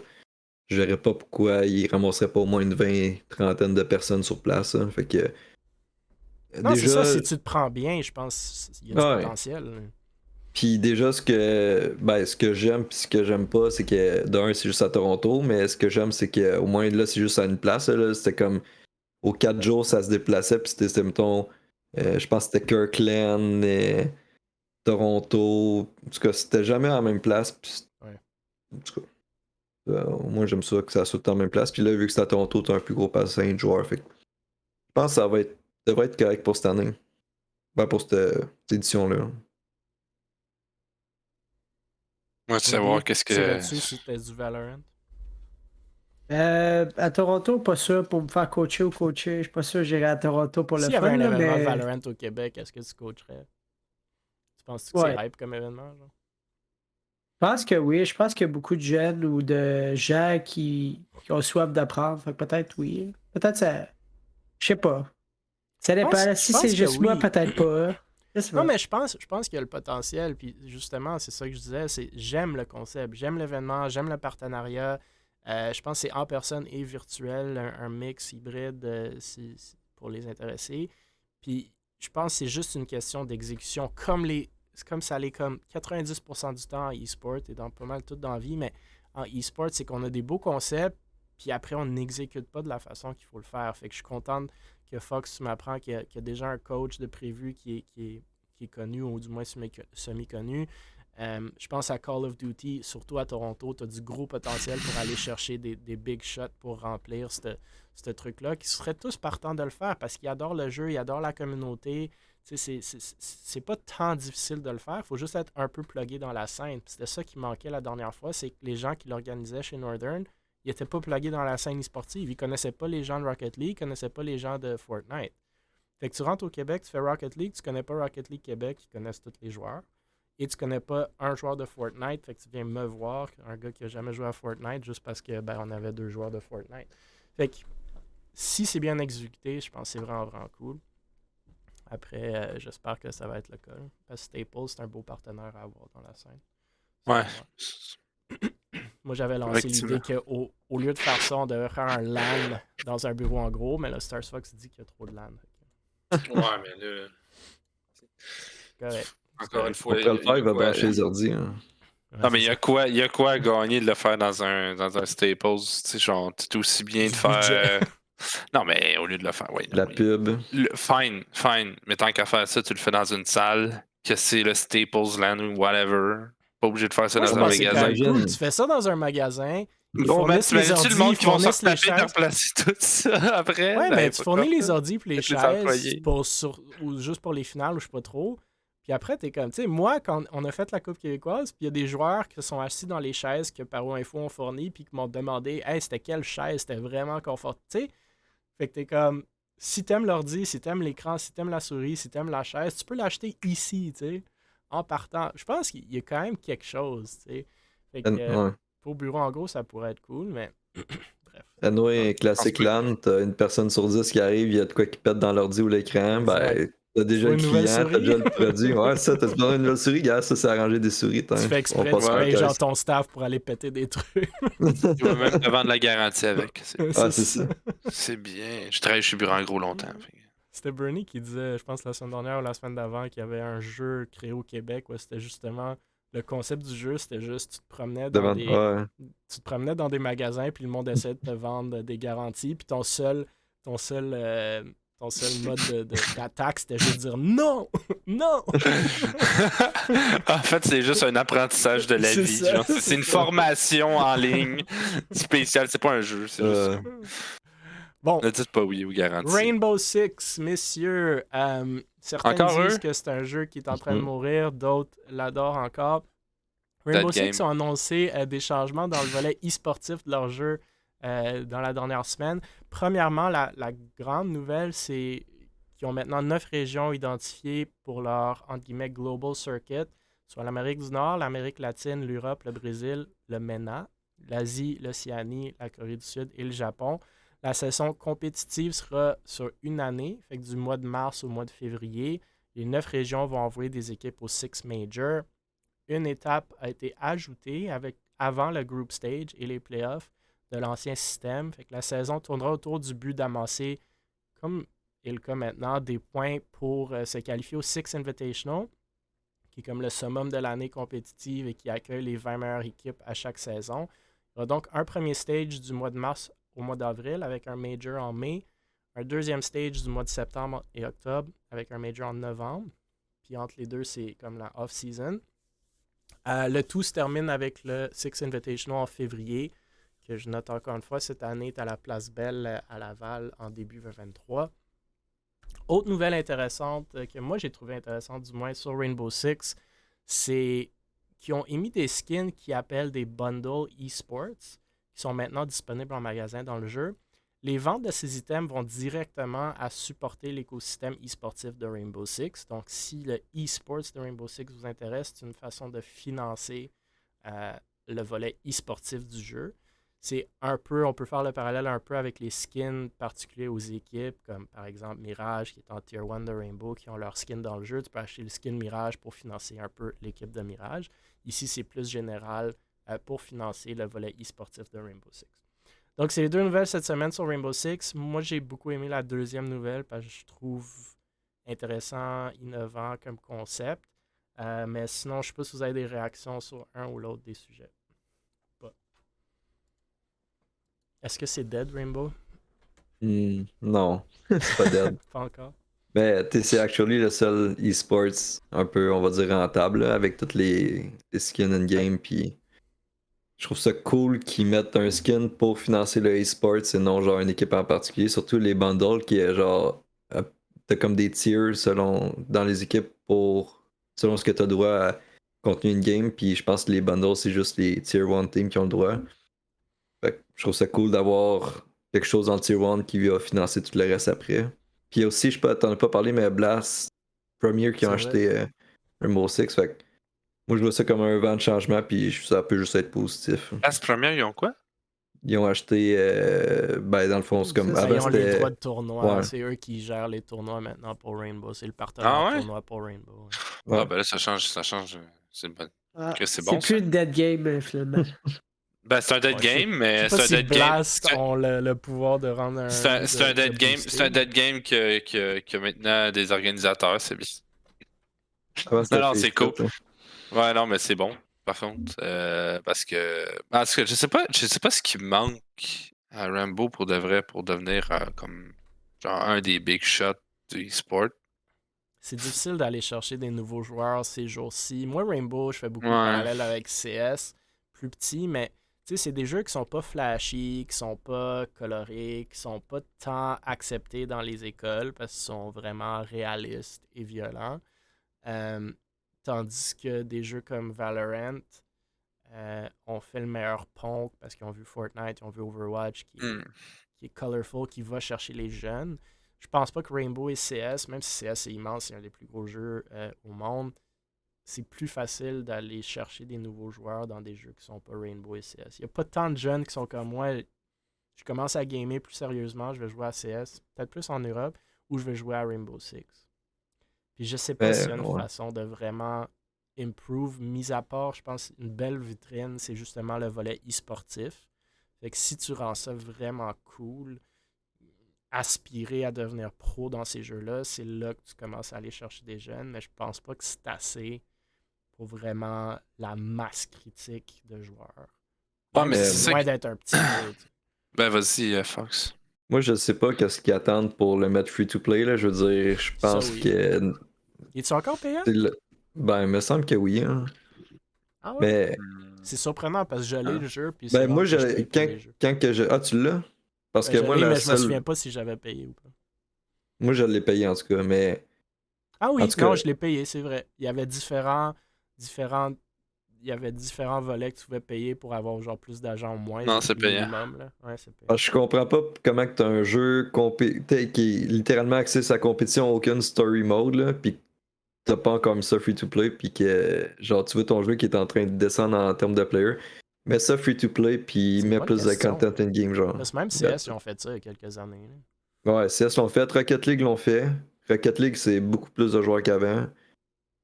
je verrais pas pourquoi il ramasserait pas au moins une 20-30 de personnes sur place. Hein. Fait que. Non, c'est ça. déjà, Si tu te prends bien, je pense qu'il y a du ouais. potentiel. Puis déjà, ce que j'aime puis ce que j'aime pas, c'est que d'un, c'est juste à Toronto, mais ce que j'aime, c'est qu'au moins là, c'est juste à une place. Là, c'était comme aux 4 jours, ça se déplaçait, puis c'était mettons, je pense que c'était Kirkland, Toronto. En tout cas, c'était jamais à la même place. Puis, Ouais. en tout cas, au moins, j'aime ça que ça soit en même place. Puis là, vu que c'est à Toronto, t'as un plus gros bassin de joueurs. Fait que je pense que devrait être correct pour cette année. Ben, pour cette édition-là. Moi, tu sais voir qu'est-ce que. Tirais-tu si c'était du Valorant? À Toronto, pas sûr pour me faire coacher ou coacher. Je suis pas sûr que j'irai à Toronto pour S'il le y avait fun. un Là, événement mais... Valorant au Québec, est-ce que tu coacherais? Tu penses que Ouais. c'est hype comme événement? Genre? Je pense que oui. Je pense qu'il y a beaucoup de jeunes ou de gens qui ont soif d'apprendre. Fait que peut-être oui. Peut-être ça. Je sais pas. Ça dépend. Je Si pense c'est que juste moi, oui. peut-être pas. Je sais Non, pas. mais je pense qu'il y a le potentiel. Puis justement, c'est ça que je disais. J'aime le concept, j'aime l'événement, j'aime le partenariat. Je pense que c'est en personne et virtuel, un mix hybride pour les intéressés. Puis je pense que c'est juste une question d'exécution. Comme ça l'est comme 90% du temps en e-sport et dans pas mal tout dans la vie, mais en e-sport, c'est qu'on a des beaux concepts, puis après, on n'exécute pas de la façon qu'il faut le faire. Fait que je suis contente que Fox m'apprend qu'il y a déjà un coach de prévu qui est connu, ou du moins semi-connu. Je pense à Call of Duty, surtout à Toronto, tu as du gros potentiel pour aller chercher des big shots pour remplir ce truc-là, qui seraient tous partants de le faire parce qu'ils adorent le jeu, ils adorent la communauté. C'est pas tant difficile de le faire, il faut juste être un peu plugué dans la scène. C'était ça qui manquait la dernière fois, c'est que les gens qui l'organisaient chez Northern, ils n'étaient pas plugués dans la scène e-sportive. Ils connaissaient pas les gens de Rocket League, ils connaissaient pas les gens de Fortnite. Fait que tu rentres au Québec, tu fais Rocket League, tu connais pas Rocket League Québec, ils connaissent tous les joueurs. Et tu connais pas un joueur de Fortnite, fait que tu viens me voir, un gars qui a jamais joué à Fortnite, juste parce que on avait 2 joueurs de Fortnite. Fait que si c'est bien exécuté, je pense que c'est vraiment, vraiment cool. Après, j'espère que ça va être le cas. Parce que Staples, c'est un beau partenaire à avoir dans la scène. Ouais. Moi, j'avais lancé l'idée qu'au lieu de faire ça, on devrait faire un LAN dans un bureau en gros, mais là, Stars Fox dit qu'il y a trop de LAN. Ouais, mais là. Correct. Encore une fois. On pourrait le faire, il va brancher les ordi. Hein. Ouais, non, mais il y a quoi à gagner de le faire dans un Staples? Tu sais, genre, c'est aussi bien de faire. Non, mais au lieu de le faire, oui. La pub. Fine. Mais tant qu'à faire ça, tu le fais dans une salle, que c'est le Staples Land ou whatever. Pas obligé de faire ça dans un magasin. Cool. Tu fais ça dans un magasin. Bon, mais tu imagines le monde qui vont se taper de replacer tout ça après? Ouais, mais tu fournis les ordi et les chaises ou juste pour les finales ou je sais pas trop. Puis après, t'es comme, tu sais, moi, quand on a fait la Coupe québécoise, puis il y a des joueurs qui sont assis dans les chaises que Paro Info ont fourni, puis qui m'ont demandé, hey, c'était quelle chaise? C'était vraiment confortable. Tu sais, fait que t'es comme, si t'aimes l'ordi, si t'aimes l'écran, si t'aimes la souris, si t'aimes la chaise, tu peux l'acheter ici, tu sais, en partant. Je pense qu'il y a quand même quelque chose, tu sais. Fait que pour bureau, en gros, ça pourrait être cool, mais bref. Anyway, classique LAN, t'as une personne sur 10 qui arrive, il y a de quoi qui pète dans l'ordi ou l'écran, ben t'as déjà le client, t'as déjà le produit. Ouais, ça, t'as besoin d'une nouvelle souris, gars, ça, c'est arranger des souris. Tu fais exprès, tu payes genre ton staff pour aller péter des trucs. Tu vas même te vendre la garantie avec. C'est ça. C'est bien. Je travaille chez Bureau en gros longtemps. C'était Bernie qui disait, je pense la semaine dernière ou la semaine d'avant, qu'il y avait un jeu créé au Québec où c'était justement le concept du jeu, c'était juste tu te promenais dans des magasins puis le monde essayait de te vendre des garanties puis ton seul ton seul mode d'attaque, c'était juste dire non! Non! En fait, c'est juste un apprentissage de la C'est vie. ça, genre. c'est C'est une ça. formation en ligne spéciale. C'est pas un jeu, c'est juste. Bon, Ne dites pas oui ou garantie. Rainbow Six, messieurs. Certains Encore disent eux? que c'est un jeu qui est en train de Mhm. mourir, d'autres l'adorent encore. Rainbow Dead Six game. ont annoncé des changements dans le volet e-sportif de leur jeu dans la dernière semaine. Premièrement, la grande nouvelle, c'est qu'ils ont maintenant 9 régions identifiées pour leur, entre guillemets, Global Circuit, soit l'Amérique du Nord, l'Amérique latine, l'Europe, le Brésil, le MENA, l'Asie, l'Océanie, la Corée du Sud et le Japon. La session compétitive sera sur une année, fait que du mois de mars au mois de février. Les 9 régions vont envoyer des équipes au Six Major. Une étape a été ajoutée avant le group stage et les playoffs de l'ancien système. Fait que la saison tournera autour du but d'amasser, comme est le cas maintenant, des points pour se qualifier au Six Invitational, qui est comme le summum de l'année compétitive et qui accueille les 20 meilleures équipes à chaque saison. Il y aura donc un premier stage du mois de mars au mois d'avril avec un major en mai, un deuxième stage du mois de septembre et octobre avec un major en novembre. Puis entre les deux, c'est comme la off-season. Le tout se termine avec le Six Invitational en février, que je note encore une fois, cette année est à la Place Belle à Laval en début 2023. Autre nouvelle intéressante que moi j'ai trouvé intéressante, du moins sur Rainbow Six, c'est qu'ils ont émis des skins qui appellent des bundles eSports, qui sont maintenant disponibles en magasin dans le jeu. Les ventes de ces items vont directement à supporter l'écosystème e-sportif de Rainbow Six. Donc, si le e-sports de Rainbow Six vous intéresse, c'est une façon de financer le volet e-sportif du jeu. C'est un peu, on peut faire le parallèle un peu avec les skins particuliers aux équipes, comme par exemple Mirage, qui est en Tier 1 de Rainbow, qui ont leur skin dans le jeu. Tu peux acheter le skin Mirage pour financer un peu l'équipe de Mirage. Ici, c'est plus général pour financer le volet e-sportif de Rainbow Six. Donc, c'est les deux nouvelles cette semaine sur Rainbow Six. Moi, j'ai beaucoup aimé la deuxième nouvelle parce que je trouve intéressant, innovant comme concept. Mais sinon, je ne sais pas si vous avez des réactions sur un ou l'autre des sujets. Pas. Est-ce que c'est dead, Rainbow? Non, c'est pas dead. Pas encore. Mais c'est actually le seul e-sports un peu, on va dire, rentable là, avec toutes les skins in-game. Puis je trouve ça cool qu'ils mettent un skin pour financer le e-sports et non genre une équipe en particulier. Surtout les bundles qui est genre, t'as comme des tiers dans les équipes selon ce que t'as droit à contenu in-game. Puis je pense que les bundles, c'est juste les tier 1 teams qui ont le droit. Fait que je trouve ça cool d'avoir quelque chose dans le tier 1 qui va financer tout le reste après. Puis aussi, je sais pas, t'en as pas parlé, mais Blast Premier qui ont C'est acheté Rainbow Six. Fait que moi, je vois ça comme un vent de changement, puis ça peut juste être positif. Last première, ils ont quoi? Ils ont acheté, dans le fond, c'est comme. Ça, Ils Avant, ont les c'était. droits de tournoi. Ouais. C'est eux qui gèrent les tournois maintenant pour Rainbow. C'est le partenaire Ah ouais? tournoi pour Rainbow. Ouais. Ouais. Ah, ben là, ça change. C'est bon. Ah, Que c'est c'est bon, plus ça. une dead game, finalement. Ben, c'est un dead Ouais, game, Je mais sais pas c'est un si dead game. Blast ont le pouvoir de rendre un. C'est un de dead game. booster. C'est un dead game que maintenant des organisateurs, c'est bien. Avant, c'était Non, c'est cool. Facebook, hein. Ouais, non, mais c'est bon, par contre. Parce que je sais pas ce qui manque à Rambo pour de vrai pour devenir comme genre un des big shots du e-sport. C'est difficile d'aller chercher des nouveaux joueurs ces jours-ci. Moi, Rainbow, je fais beaucoup de Ouais. parallèles avec CS, plus petit, mais tu sais, c'est des jeux qui sont pas flashy, qui sont pas colorés, qui sont pas tant acceptés dans les écoles parce qu'ils sont vraiment réalistes et violents. Tandis que des jeux comme Valorant ont fait le meilleur pont parce qu'ils ont vu Fortnite, ils ont vu Overwatch qui est colorful, qui va chercher les jeunes. Je pense pas que Rainbow et CS, même si CS est immense, c'est un des plus gros jeux au monde, c'est plus facile d'aller chercher des nouveaux joueurs dans des jeux qui sont pas Rainbow et CS. Il n'y a pas tant de jeunes qui sont comme moi. Je commence à gamer plus sérieusement, je vais jouer à CS, peut-être plus en Europe, ou je vais jouer à Rainbow Six. Puis je sais pas s'il y a une façon de vraiment improve, mis à part, je pense, une belle vitrine, c'est justement le volet e-sportif. Fait que si tu rends ça vraiment cool, aspirer à devenir pro dans ces jeux-là, c'est là que tu commences à aller chercher des jeunes, mais je pense pas que c'est assez pour vraiment la masse critique de joueurs. Ouais, Même mais si c'est c'est ça loin qui- d'être un petit jeu. Ben vas-y, Fox. Moi, je sais pas qu'est-ce qu'ils attendent pour le mettre free-to-play, là. Je veux dire, je Ça, pense oui. que... Es-tu encore payant? Ben, il me semble que oui, hein. Ah ouais? Mais, C'est surprenant parce que je l'ai Ah. le jeu, puis c'est ben, moi, rare que je paye pour quand, les jeux. quand que je... Ah, tu l'as? Parce Ben, que je moi, l'ai, la mais je me seule... souviens pas si j'avais payé ou pas. Moi, je l'ai payé, en tout cas, mais... Ah En oui, tout non, cas, je l'ai payé, c'est vrai. Il y avait différents volets que tu pouvais payer pour avoir genre plus d'argent ou moins. Non, J'ai c'est pris le payant. minimum, là. Ouais, c'est payant. ah, je comprends pas comment que t'as un jeu qui est littéralement axé sur la compétition, aucun story mode, là, pis t'as pas encore mis ça free-to-play, puis que, genre, tu vois ton jeu qui est en train de descendre en termes de player, mets ça free-to-play, puis C'est une mets bonne plus de question. content in-game, genre. Parce que même CS, ils ont fait ça il y a quelques années. Là. Ouais, CS l'ont fait, Rocket League l'ont fait. Rocket League, c'est beaucoup plus de joueurs qu'avant.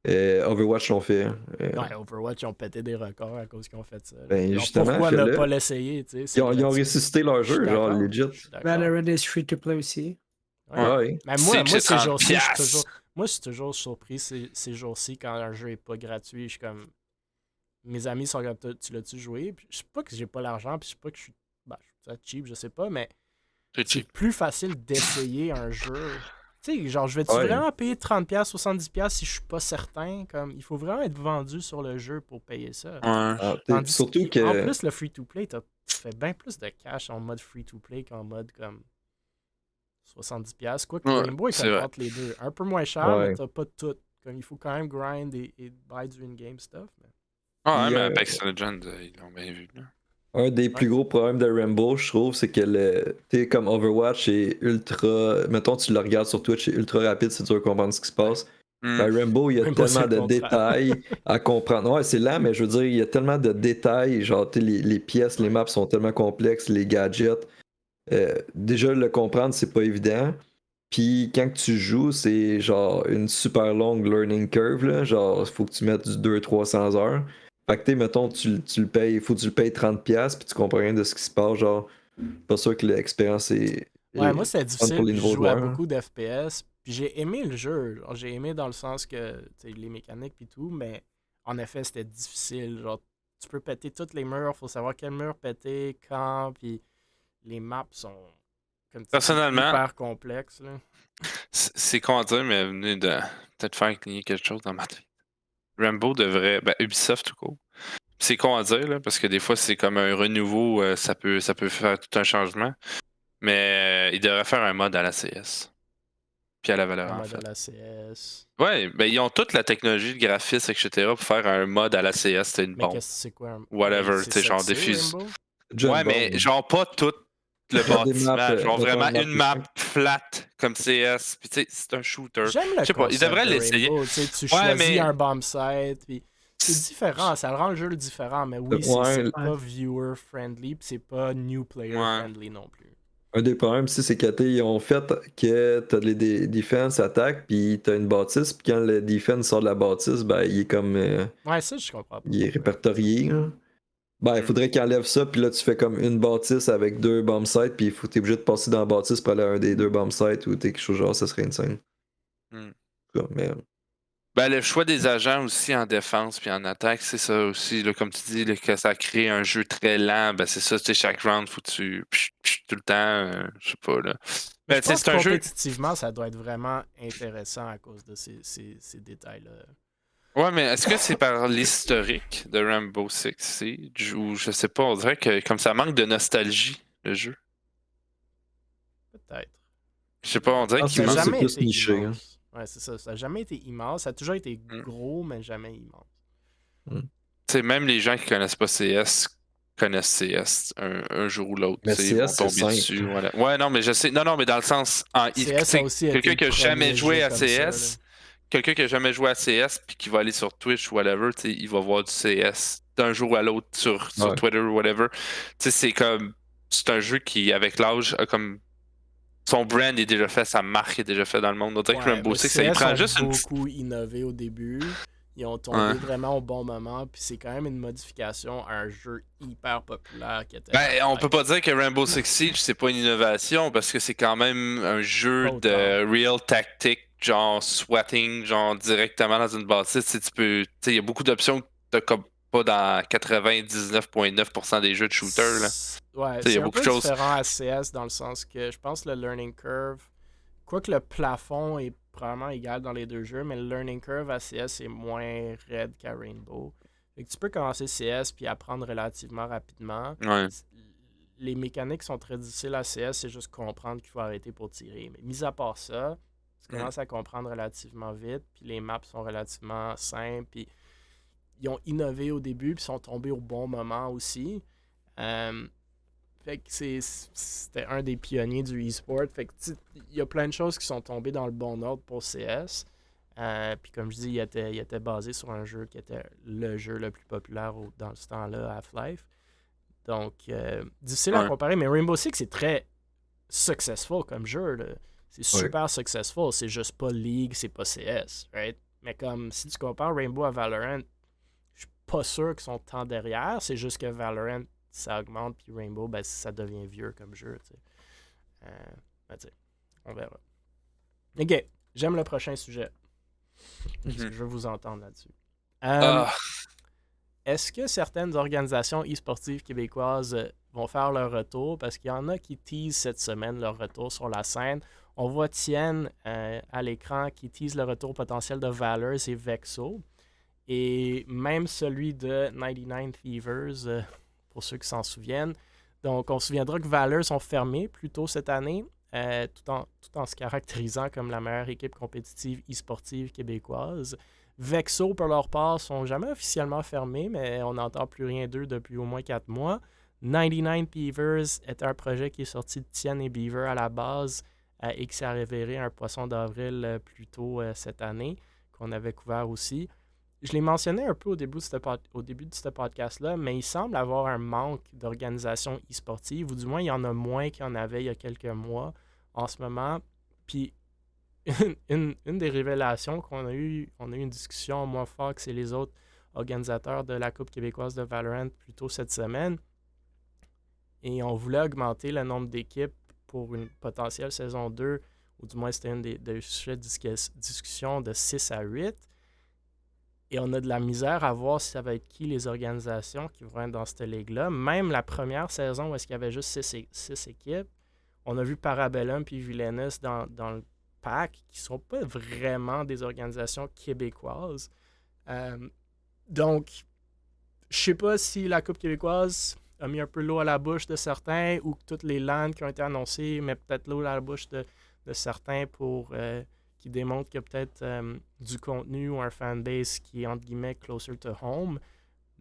Overwatch l'ont fait. Ouais, Overwatch, ils ont pété des records à cause qu'ils ont fait ça. Là. Ben, Alors, justement, pourquoi ne fais-le. pas l'essayer, tu sais? Ils ont ressuscité leur Je suis jeu, genre, d'accord, legit. je suis d'accord. Valorant est free-to-play aussi. Ouais. Ouais. Mais C'est que moi c'est ces 30 jours-ci, piastres. moi, je suis toujours surpris ces jours-ci quand un jeu est pas gratuit. Je suis comme. Mes amis sont comme tu l'as-tu joué? Puis, je sais pas que j'ai pas l'argent, puis je sais pas que je suis. Ben, je suis cheap, je sais pas, mais C'est c'est cheap. plus facile d'essayer un jeu. Tu sais, genre, je vais-tu Ouais. vraiment payer 30$, 70$ si je suis pas certain? Comme, il faut vraiment être vendu sur le jeu pour payer ça. Ouais. Ah, Tandis surtout En que. plus, le free-to-play, tu fais bien plus de cash en mode free-to-play qu'en mode comme 70$. Quoi que Ouais, Rainbow est c'est comme vrai. entre les deux. Un peu moins cher, Ouais. mais t'as pas tout. Comme il faut quand même grind et buy du in-game stuff. Mais... Ah ouais, Puis, mais Apex Legends, ils l'ont bien vu. Là. Un des plus gros problèmes de Rainbow, je trouve, c'est que t'es comme Overwatch est ultra. Mettons, tu le regardes sur Twitch, c'est ultra rapide, c'est dur de comprendre ce qui se passe. Ben, Rainbow, il y a Rainbow, c'est tellement le de contraire. détails à comprendre. Ouais, c'est lent, mais je veux dire, il y a tellement de détails. Genre, les pièces, les maps sont tellement complexes, les gadgets. Déjà, le comprendre, c'est pas évident. Puis quand tu joues, c'est genre une super longue learning curve, là. Genre, il faut que tu mettes du 200-300 heures. Fait que, mettons, tu le payes, faut que tu le payes 30$, puis tu comprends rien de ce qui se passe. Genre, pas sûr que l'expérience est. Ouais, moi c'était fun difficile, pour les puis je nouveaux jouais à joueurs. beaucoup d'FPS, puis j'ai aimé le jeu. Genre, j'ai aimé dans le sens que, tu sais, les mécaniques puis tout, mais en effet, c'était difficile. Genre, tu peux péter tous les murs, faut savoir quel mur péter, quand, puis les maps sont, comme tu dis, Personnellement, hyper complexes. Là. c'est con à dire, mais venez de peut-être faire cligner quelque chose dans ma tête. Rambo devrait. Ben, Ubisoft tout court. C'est con à dire, là, parce que des fois, c'est comme un renouveau, ça peut faire tout un changement. Mais il devrait faire un mode à la CS. Puis à la Un Valorant, en mode fait. à la CS. Ouais, ben ils ont toute la technologie, le graphisme, etc. pour faire un mode à la CS, c'est une Mais bombe. qu'est-ce que c'est quoi? Whatever, C'est tu sais, ça genre que c'est, des fusils. Rainbow? Ouais, mais genre pas tout le Faire des bâtiment, maps, genre mettons, vraiment une map une plus map simple. flat comme CS. Puis tu sais, c'est un shooter. J'aime Je le sais pas, ils concept devraient de l'essayer. Rainbow, tu sais, tu Ouais, choisis mais- un bomb site, puis c'est différent, ça le rend le jeu différent, mais oui, Ouais, c'est ouais. pas viewer-friendly, puis c'est pas new player-friendly non plus. Un des problèmes aussi, c'est que ils ont fait que t'as les defense attaques, puis t'as une bâtisse, puis quand le defense sort de la bâtisse, ben il est comme. Ouais, ça, je comprends pas. Il est répertorié. Là. Ben, il faudrait qu'il enlève ça, puis là, tu fais comme une bâtisse avec 2 bomb sites, puis t'es obligé de passer dans la bâtisse pour aller à un des 2 bomb sites, ou t'es quelque chose genre, ça serait insane. Hmm. Mais, Ben, le choix des agents aussi en défense puis en attaque, c'est ça aussi. Là, comme tu dis, là, que ça crée un jeu très lent. Ben, c'est ça, tu sais, chaque round, faut que tu. Tout le temps, je sais pas, là. Mais Ben, je pense c'est que un jeu. compétitivement, ça doit être vraiment intéressant à cause de ces détails-là. Ouais, mais est-ce que c'est par l'historique de Rainbow Six Siege ou je sais pas, on dirait que comme ça manque de nostalgie, le jeu. Peut-être. Je sais pas, on dirait Ah, qu'il Ça moi, n'a manque. c'est jamais plus été niché, immense. Ouais, c'est ça. Ça n'a jamais été immense. Ça a toujours été gros, mais jamais immense. Tu sais, même les gens qui connaissent pas CS connaissent CS un jour ou l'autre. Mais Tu sais, ils vont CS, c'est tomber simple. dessus. Voilà. Ouais, non, mais je sais. Non, mais dans le sens. CS a aussi été quelqu'un le qui a jamais premier joué jeu à comme ça, CS, quelqu'un qui a jamais joué à CS puis qui va aller sur Twitch ou whatever, tu sais, il va voir du CS d'un jour à l'autre sur Ouais. Twitter ou whatever. Tu sais, c'est comme. C'est un jeu qui, avec l'âge, a comme. Son brand est déjà fait, sa marque est déjà faite dans le monde. On dirait que Ouais, Rainbow mais Six, ça, il CS prend ont juste une petite. beaucoup innové au début. Ils ont tombé Ouais. vraiment au bon moment, puis c'est quand même une modification à un jeu hyper populaire qui était. Ben, on peut pas dire que Rainbow Six Siege, c'est pas une innovation parce que c'est quand même un jeu Pas de real tactique, genre swatting, genre directement dans une bâtisse. Tu sais, il y a beaucoup d'options que t'as comme pas dans 99,9% des jeux de shooter. Là. Ouais, Il y c'est a un beaucoup peu de choses. différent à CS dans le sens que je pense que le learning curve, quoique le plafond est probablement égal dans les deux jeux, mais le learning curve à CS est moins raide qu'à Rainbow. Fait que tu peux commencer CS puis apprendre relativement rapidement. Ouais. Les mécaniques sont très difficiles à CS, c'est juste comprendre qu'il faut arrêter pour tirer. Mais mis à part ça, tu commences à comprendre relativement vite, puis les maps sont relativement simples, puis ils ont innové au début, puis sont tombés au bon moment aussi. Fait que c'était un des pionniers du e-sport. Fait que il y a plein de choses qui sont tombées dans le bon ordre pour CS. Puis comme je dis, il était basé sur un jeu qui était le jeu le plus populaire dans ce temps-là, Half-Life. Donc, difficile à comparer, mais Rainbow Six est très successful comme jeu. Là. C'est super successful. C'est juste pas League, c'est pas CS. Right? Mais comme si tu compares Rainbow à Valorant, je suis pas sûr qu'ils sont tant derrière. C'est juste que Valorant, ça augmente, puis Rainbow, ben, ça devient vieux comme jeu. Ben, on verra. Ok, j'aime le prochain sujet. Je veux vous entendre là-dessus. Est-ce que certaines organisations e-sportives québécoises vont faire leur retour? Parce qu'il y en a qui teasent cette semaine leur retour sur la scène. On voit Tienne à l'écran qui tease le retour potentiel de Valors et Vexo. Et même celui de 99 Thieves, pour ceux qui s'en souviennent. Donc, on se souviendra que Valors sont fermés plus tôt cette année, tout en se caractérisant comme la meilleure équipe compétitive e-sportive québécoise. Vexo, pour leur part, sont jamais officiellement fermés, mais on n'entend plus rien d'eux depuis au moins 4 mois. 99 Beavers est un projet qui est sorti de Tienne et Beaver à la base et qui s'est révélé un poisson d'avril plus tôt cette année, qu'on avait couvert aussi. Je l'ai mentionné un peu au début de ce podcast-là, mais il semble avoir un manque d'organisation e-sportive, ou du moins il y en a moins qu'il y en avait il y a quelques mois en ce moment. Puis une des révélations qu'on a eu, on a eu une discussion, moi, Fox et les autres organisateurs de la Coupe québécoise de Valorant plus tôt cette semaine, et on voulait augmenter le nombre d'équipes pour une potentielle saison 2, ou du moins c'était une des sujets de discussion de 6 à 8. Et on a de la misère à voir si ça va être qui les organisations qui vont être dans cette ligue-là. Même la première saison où est-ce qu'il y avait juste 6 équipes, on a vu Parabellum puis Villainous dans le pack qui ne sont pas vraiment des organisations québécoises. Donc, je sais pas si la Coupe québécoise a mis un peu l'eau à la bouche de certains ou que toutes les LAN qui ont été annoncées mettent peut-être l'eau à la bouche de certains pour... qui démontre qu'il y a peut-être du contenu ou un fanbase qui est, entre guillemets, closer to home.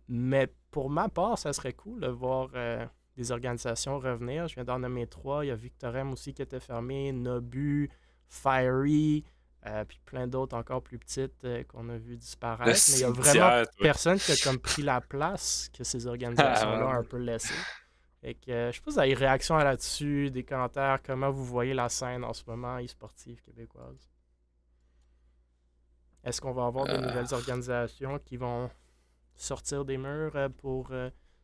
Mais pour ma part, ça serait cool de voir des organisations revenir. Je viens d'en nommer 3. Il y a Victorem aussi qui était fermé, Nobu, Fiery, puis plein d'autres encore plus petites qu'on a vu disparaître. Mais il y a vraiment personne qui a comme pris la place que ces organisations-là ont un peu laissé. Et que, je sais pas si vous avez des réactions là-dessus, des commentaires, comment vous voyez la scène en ce moment e-sportive québécoise. Est-ce qu'on va avoir de nouvelles organisations qui vont sortir des murs pour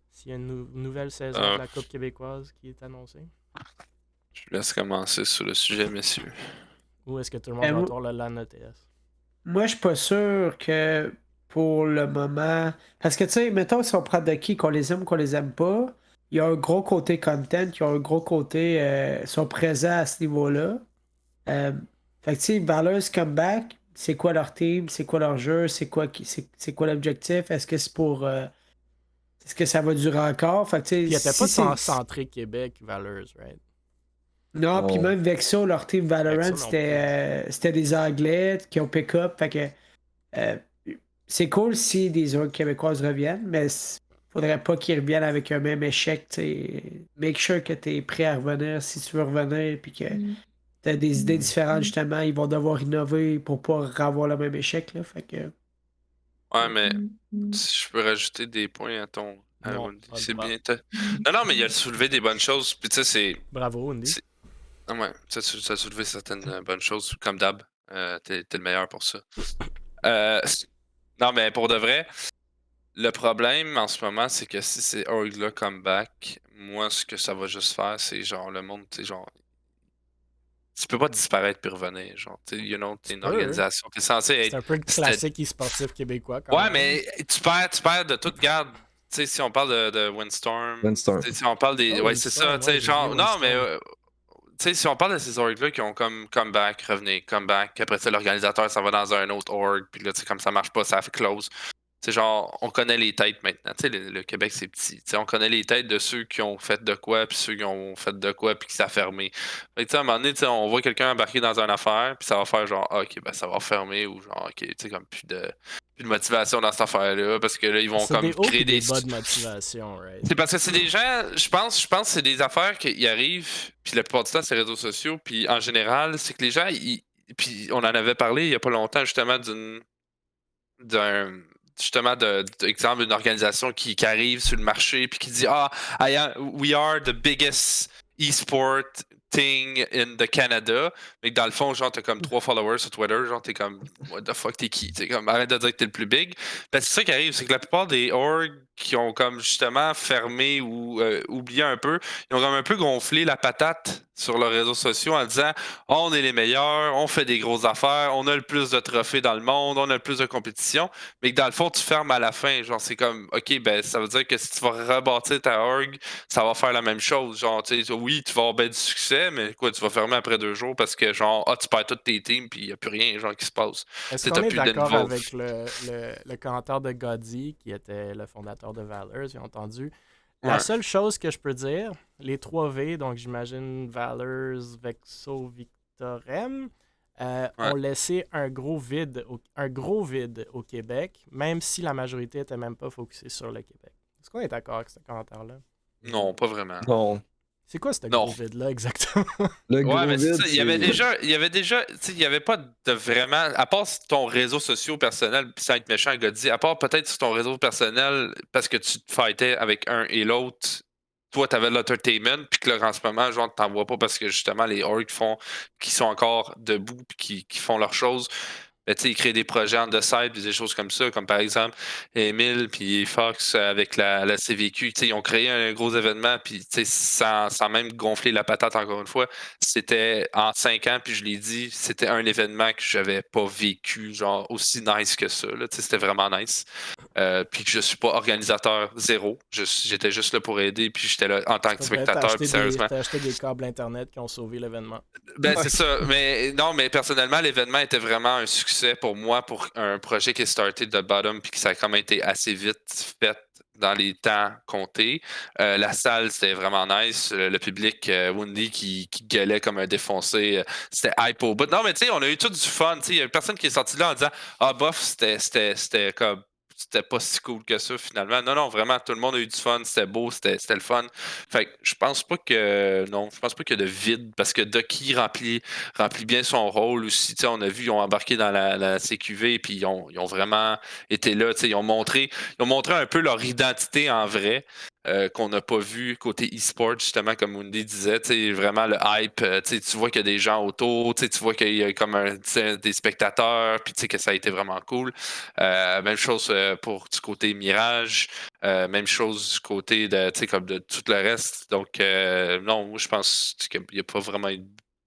s'il y a une nouvelle saison de la Coupe québécoise qui est annoncée? Je vous laisse commencer sur le sujet, messieurs. Ou est-ce que tout le monde va avoir le LAN ETS? Moi, je suis pas sûr que pour le moment... Parce que, tu sais, mettons, si on prend de qui, qu'on les aime ou qu'on les aime pas, il y a un gros côté content, il y a un gros côté... sont présents à ce niveau-là. Fait que, tu sais, Valors Comeback, c'est quoi leur team, c'est quoi leur jeu, c'est quoi l'objectif, est-ce que c'est pour... est-ce que ça va durer encore? Fait que, il n'y était si pas centré Québec, Valors, right? Non, puis même Vexo, leur team Valorant, Vexo c'était des Anglais qui ont pick-up. Fait que c'est cool si des autres Québécoises reviennent, mais faudrait pas qu'ils reviennent avec un même échec. T'sais. Make sure que tu es prêt à revenir si tu veux revenir, puis que tu as des idées différentes, justement. Ils vont devoir innover pour pas avoir le même échec. Là, fait que... Ouais, mais si je peux rajouter des points à ton. Non, c'est bien. Non, mais il a soulevé des bonnes choses. Puis tu sais, c'est. Bravo, Andy. Ouais, ça a soulevé certaines bonnes choses, comme d'hab. T'es le meilleur pour ça. Non, mais pour de vrai, le problème en ce moment, c'est que si c'est org-là comeback, moi, ce que ça va juste faire, c'est genre le monde, tu sais, genre. tu peux pas disparaître puis revenir. Genre, t'es une peux, organisation. T'es censé C'est être. un peu le classique e-sportif québécois quand Ouais, même. mais tu perds de toute garde. Tu sais, si on parle de Windstorm. Windstorm. Si on parle des. Oh, ouais, c'est ça. Windstorm, Tu sais, ouais, j'ai genre. oublié Non, mais. Windstorm. Tu sais, si on parle de ces orgs-là qui ont comme comeback, revenir, comeback, après ça, l'organisateur s'en va dans un autre org, puis là, tu sais, comme ça marche pas, ça fait close. C'est genre, on connaît les têtes maintenant. Tu sais, le Québec, c'est petit. Tu sais, on connaît les têtes de ceux qui ont fait de quoi, puis ceux qui ont fait de quoi, puis qui s'est fermé. Fait que, tu sais, à un moment donné, tu sais, on voit quelqu'un embarquer dans une affaire, puis ça va faire genre, ah, ok, ben ça va fermer, ou genre, ok, tu sais, comme plus de motivation dans cette affaire-là, parce que là, ils vont C'est comme des hauts créer et des des. bas de motivation, right? C'est parce que c'est des gens, je pense que c'est des affaires qui arrivent, puis la plupart du temps, c'est les réseaux sociaux, puis en général, c'est que les gens, puis on en avait parlé il y a pas longtemps, justement, d'un justement exemple d'une organisation qui arrive sur le marché puis qui dit we are the biggest e-sport thing in the Canada, mais que dans le fond genre t'as comme 3 followers sur Twitter, genre t'es comme what the fuck, t'es qui, t'es comme arrête de dire que t'es le plus big. Ben, c'est ça qui arrive, c'est que la plupart des orgs qui ont comme justement fermé ou oublié un peu, ils ont comme un peu gonflé la patate sur leurs réseaux sociaux en disant on est les meilleurs, on fait des grosses affaires, on a le plus de trophées dans le monde, on a le plus de compétition, mais que dans le fond, tu fermes à la fin. Genre, c'est comme, OK, ben, ça veut dire que si tu vas rebâtir ta org, ça va faire la même chose. Genre, tu sais, oui, tu vas avoir ben du succès, mais quoi, tu vas fermer après 2 jours parce que, genre, tu perds toutes tes teams, puis il n'y a plus rien, genre, qui se passe. Est-ce Tu qu'on n'as est plus de d'accord niveau. avec le commentaire de Goddy, qui était le fondateur de Valors, j'ai entendu? La Ouais. seule chose que je peux dire, les 3 V, donc j'imagine Valors, Vexo, Victorem, ont laissé un gros vide au Québec, même si la majorité était même pas focusée sur le Québec. Est-ce qu'on est d'accord avec ce commentaire-là? Non, pas vraiment. Non. C'est quoi ce Non. gros vide-là exactement? Le gros Ouais, mais c'est vide, ça. Il y avait déjà, tu sais, il y avait pas de vraiment, à part sur ton réseau social personnel, puis sans être méchant, Goddy, à part peut-être sur ton réseau personnel, parce que tu te fightais avec un et l'autre, toi, t'avais l'entertainment, puis que là, en ce moment, genre, t'en vois pas parce que justement, les orgs qui sont encore debout, puis qui font leurs choses. Ben, ils créent des projets en the side, puis des choses comme ça, comme par exemple Emile puis Fox avec la CVQ. Ils ont créé un gros événement, puis sans même gonfler la patate encore une fois. C'était en 5 ans, puis je l'ai dit, c'était un événement que j'avais pas vécu genre aussi nice que ça. C'était vraiment nice. Puis que je suis pas organisateur zéro. J'étais juste là pour aider, puis j'étais là en tant que spectateur, puis sérieusement. T'as acheté des câbles Internet qui ont sauvé l'événement. Ben, c'est ça. Mais non, mais personnellement, l'événement était vraiment un succès pour moi, pour un projet qui est starté de bottom, puis que ça a quand même été assez vite fait dans les temps comptés. La salle, c'était vraiment nice. Le public, Wendy qui gueulait comme un défoncé, c'était hype au bout. Non, mais tu sais, on a eu tout du fun. Il y a personne qui est sorti là en disant ah, bof, c'était comme. C'était pas si cool que ça finalement. Non, vraiment, tout le monde a eu du fun, c'était beau, c'était le fun. Fait que je pense pas que. Non, je pense pas qu'il y a de vide parce que Ducky remplit bien son rôle aussi. On a vu, ils ont embarqué dans la CQV puis ils ont vraiment été là. Ils ont montré un peu leur identité en vrai. Qu'on n'a pas vu côté e-sport, justement, comme Wendy disait, vraiment le hype, tu vois qu'il y a des gens autour, tu vois qu'il y a comme des spectateurs, puis que ça a été vraiment cool. Même chose pour du côté Mirage, même chose du côté comme de tout le reste. Donc, non, je pense qu'il n'y a pas vraiment eu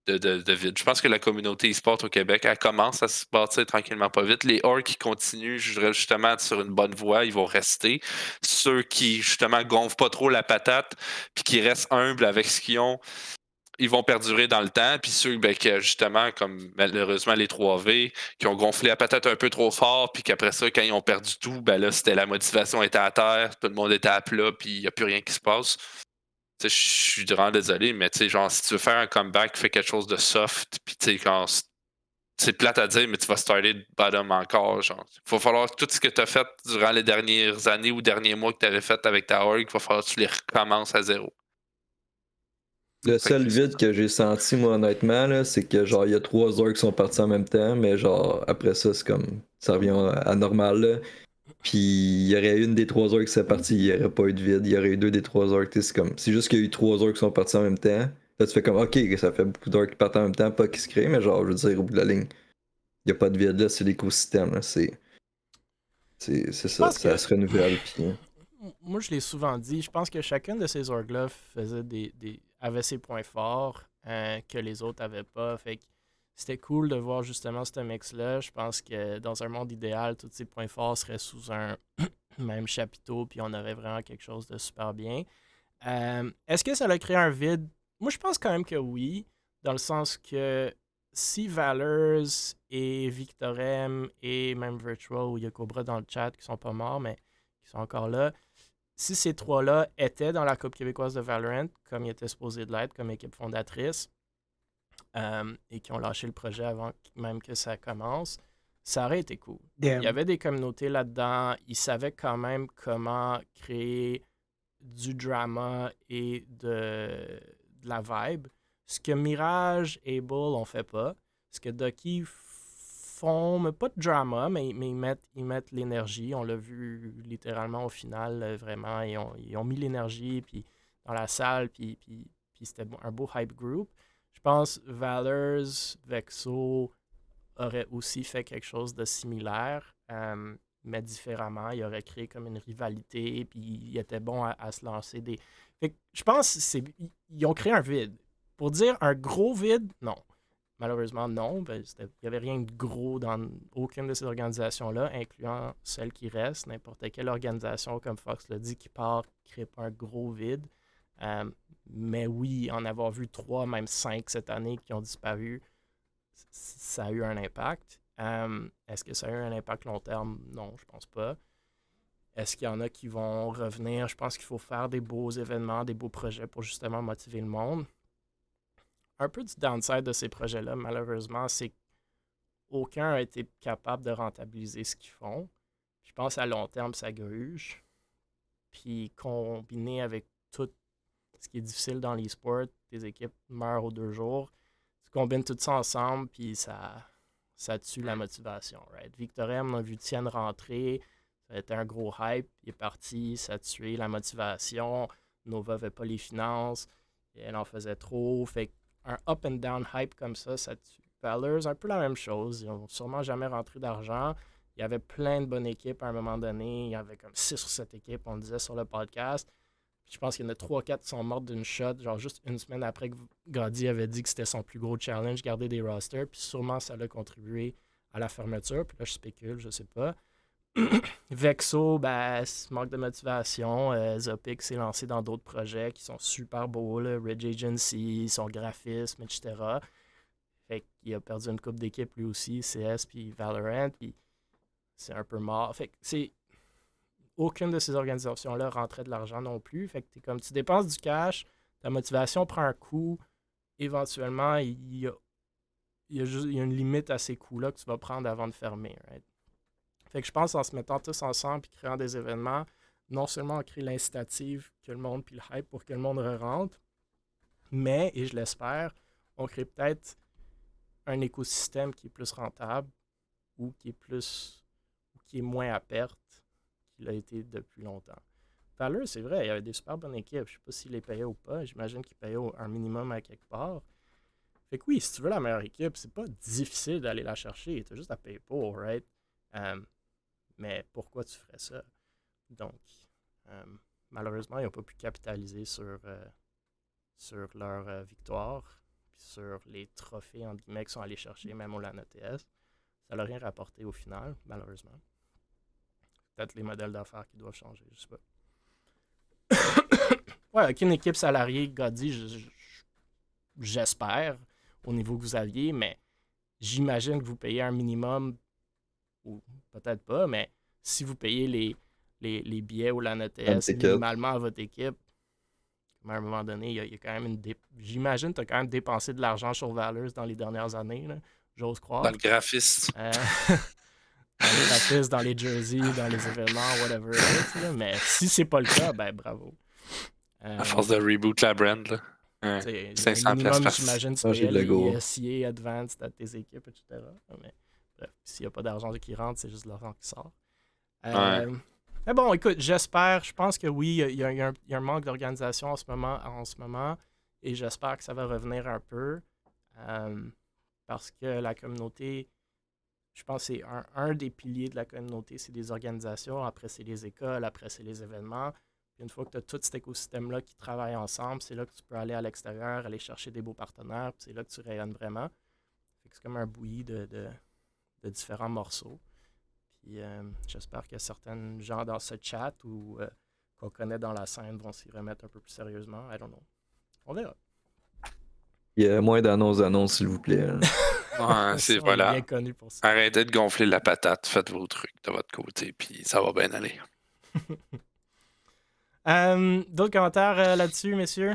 de vide. Je pense que la communauté e-sport au Québec, elle commence à se bâtir tranquillement pas vite. Les orgs qui continuent, je dirais justement sur une bonne voie, ils vont rester. Ceux qui justement gonflent pas trop la patate, puis qui restent humbles avec ce qu'ils ont, ils vont perdurer dans le temps. Puis ceux qui, justement, comme malheureusement les 3V, qui ont gonflé la patate un peu trop fort, puis qu'après ça, quand ils ont perdu tout, ben là, c'était la motivation était à terre, tout le monde était à plat, puis il n'y a plus rien qui se passe. Je suis vraiment désolé, mais genre, si tu veux faire un comeback, fais quelque chose de soft, puis quand c'est plate à dire, mais tu vas starter de bottom encore. Genre. Il va falloir tout ce que tu as fait durant les dernières années ou derniers mois que tu avais fait avec ta org, il va falloir que tu les recommences à zéro. Le seul vide que j'ai senti, moi, honnêtement, là, c'est que genre, il y a 3 orgs qui sont partis en même temps, mais genre, après ça, c'est comme, ça revient à normal, là. Puis il y aurait une des 3 orgs qui s'est partie, il n'y aurait pas eu de vide, il y aurait eu 2 des 3 orgs, c'est juste qu'il y a eu 3 orgs qui sont partis en même temps. Là, tu fais comme, ok, ça fait beaucoup d'orgs qui partent en même temps, pas qui se créent, mais genre, je veux dire, au bout de la ligne, il n'y a pas de vide, là, c'est l'écosystème, là, c'est ça, ça se renouvelle, puis... Moi, je l'ai souvent dit, je pense que chacune de ces orgs-là avait ses points forts que les autres n'avaient pas. Fait que c'était cool de voir justement ce mix-là. Je pense que dans un monde idéal, tous ces points forts seraient sous un même chapiteau, puis on aurait vraiment quelque chose de super bien. Est-ce que ça a créé un vide? Moi, je pense quand même que oui, dans le sens que si Valors et Victorem et même Virtual, ou il y a Cobra dans le chat qui sont pas morts, mais qui sont encore là, si ces trois-là étaient dans la Coupe québécoise de Valorant, comme ils étaient supposés de l'être, comme équipe fondatrice, et qui ont lâché le projet avant même que ça commence, ça aurait été cool. Il y avait des communautés là-dedans, ils savaient quand même comment créer du drama et de la vibe. Ce que Mirage et Bull on fait pas. Ce que Ducky font, mais pas de drama, mais ils mettent l'énergie. On l'a vu littéralement au final, vraiment. Ils ont mis l'énergie puis dans la salle, puis c'était un beau hype group. Je pense Valors, Vexo aurait aussi fait quelque chose de similaire, mais différemment. Il aurait créé comme une rivalité, puis il était bon à se lancer des... Fait que je pense qu'ils ont créé un vide. Pour dire un gros vide, non. Malheureusement, non. Il n'y avait rien de gros dans aucune de ces organisations-là, incluant celles qui restent. N'importe quelle organisation, comme Fox l'a dit, qui part, ne crée pas un gros vide. Mais oui, en avoir vu 3, même 5 cette année qui ont disparu, ça a eu un impact. Est-ce que ça a eu un impact long terme? Non, je pense pas. Est-ce qu'il y en a qui vont revenir? Je pense qu'il faut faire des beaux événements, des beaux projets pour justement motiver le monde. Un peu du downside de ces projets-là, malheureusement, c'est qu'aucun n'a été capable de rentabiliser ce qu'ils font. Je pense à long terme, ça gruge. Puis combiné avec tout ce qui est difficile dans l'e-sport, des équipes meurent aux 2 jours. Tu combines tout ça ensemble, puis ça tue la motivation. Right? Victorem, on a vu Tienne rentrer, ça a été un gros hype, il est parti, ça a tué la motivation. Nova n'avait pas les finances, elle en faisait trop. Fait un up and down hype comme ça tue. Valors, un peu la même chose. Ils n'ont sûrement jamais rentré d'argent. Il y avait plein de bonnes équipes à un moment donné. Il y avait comme 6 ou 7 équipes, on le disait sur le podcast. Puis je pense qu'il y en a 3-4 qui sont mortes d'une shot, genre juste une semaine après que Gaudy avait dit que c'était son plus gros challenge, garder des rosters. Puis sûrement ça a contribué à la fermeture. Puis là, je spécule, je sais pas. Vexo, manque de motivation. Zopic s'est lancé dans d'autres projets qui sont super beaux, là. Ridge Agency, son graphisme, etc. Fait qu'il a perdu une coupe d'équipe lui aussi, CS puis Valorant, puis c'est un peu mort. Fait que c'est... Aucune de ces organisations-là rentrait de l'argent non plus. Fait que t'es comme, tu dépenses du cash, ta motivation prend un coup, éventuellement, il y a une limite à ces coûts-là que tu vas prendre avant de fermer. Right? Fait que je pense en se mettant tous ensemble et créant des événements, non seulement on crée l'incitative que le monde puis le hype pour que le monde re-rentre, mais, et je l'espère, on crée peut-être un écosystème qui est plus rentable ou qui est moins à perte qu'il a été depuis longtemps. Valor, c'est vrai, il y avait des super bonnes équipes. Je sais pas s'ils les payaient ou pas. J'imagine qu'ils payaient un minimum à quelque part. Fait que oui, si tu veux la meilleure équipe, c'est pas difficile d'aller la chercher. Tu as juste à payer pour, right? Mais pourquoi tu ferais ça? Donc, malheureusement, ils n'ont pas pu capitaliser sur leur victoire puis sur les trophées, entre guillemets, qu'ils sont allés chercher, même au LAN ETS. Ça n'a rien rapporté au final, malheureusement. Peut-être les modèles d'affaires qui doivent changer, je sais pas. Ouais, avec une équipe salariée, Gaudy, j'espère, au niveau que vous aviez, mais j'imagine que vous payez un minimum, ou peut-être pas, mais si vous payez les billets ou la NETS minimalement à votre équipe, à un moment donné, il y a quand même j'imagine que tu as quand même dépensé de l'argent sur Valors dans les dernières années, là, j'ose croire. Dans le graphiste. Dans les graphistes, dans les jerseys, dans les événements, whatever. Mais si c'est pas le cas, bravo. À force de reboot la brand, là. 500 minimum, par j'imagine, tu payais les ESCA, Advanced à tes équipes, etc. Mais bref, s'il n'y a pas d'argent qui rentre, c'est juste l'argent qui sort. Mais bon, écoute, j'espère, je pense que oui, il y a un manque d'organisation en ce moment, et j'espère que ça va revenir un peu, parce que la communauté, je pense que c'est un des piliers de la communauté, c'est les organisations, après c'est les écoles, après c'est les événements. Puis Puis une fois que tu as tout cet écosystème-là qui travaille ensemble, c'est là que tu peux aller à l'extérieur, aller chercher des beaux partenaires, puis c'est là que tu rayonnes vraiment. Fait que c'est comme un bouilli de différents morceaux. Puis j'espère que certains gens dans ce chat ou qu'on connaît dans la scène vont s'y remettre un peu plus sérieusement. I don't know. On verra. Il y a moins d'annonces, s'il vous plaît. Ouais, c'est On est voilà. bien connu pour ça. Arrêtez de gonfler la patate, faites vos trucs de votre côté, puis ça va bien aller. D'autres commentaires là-dessus, messieurs?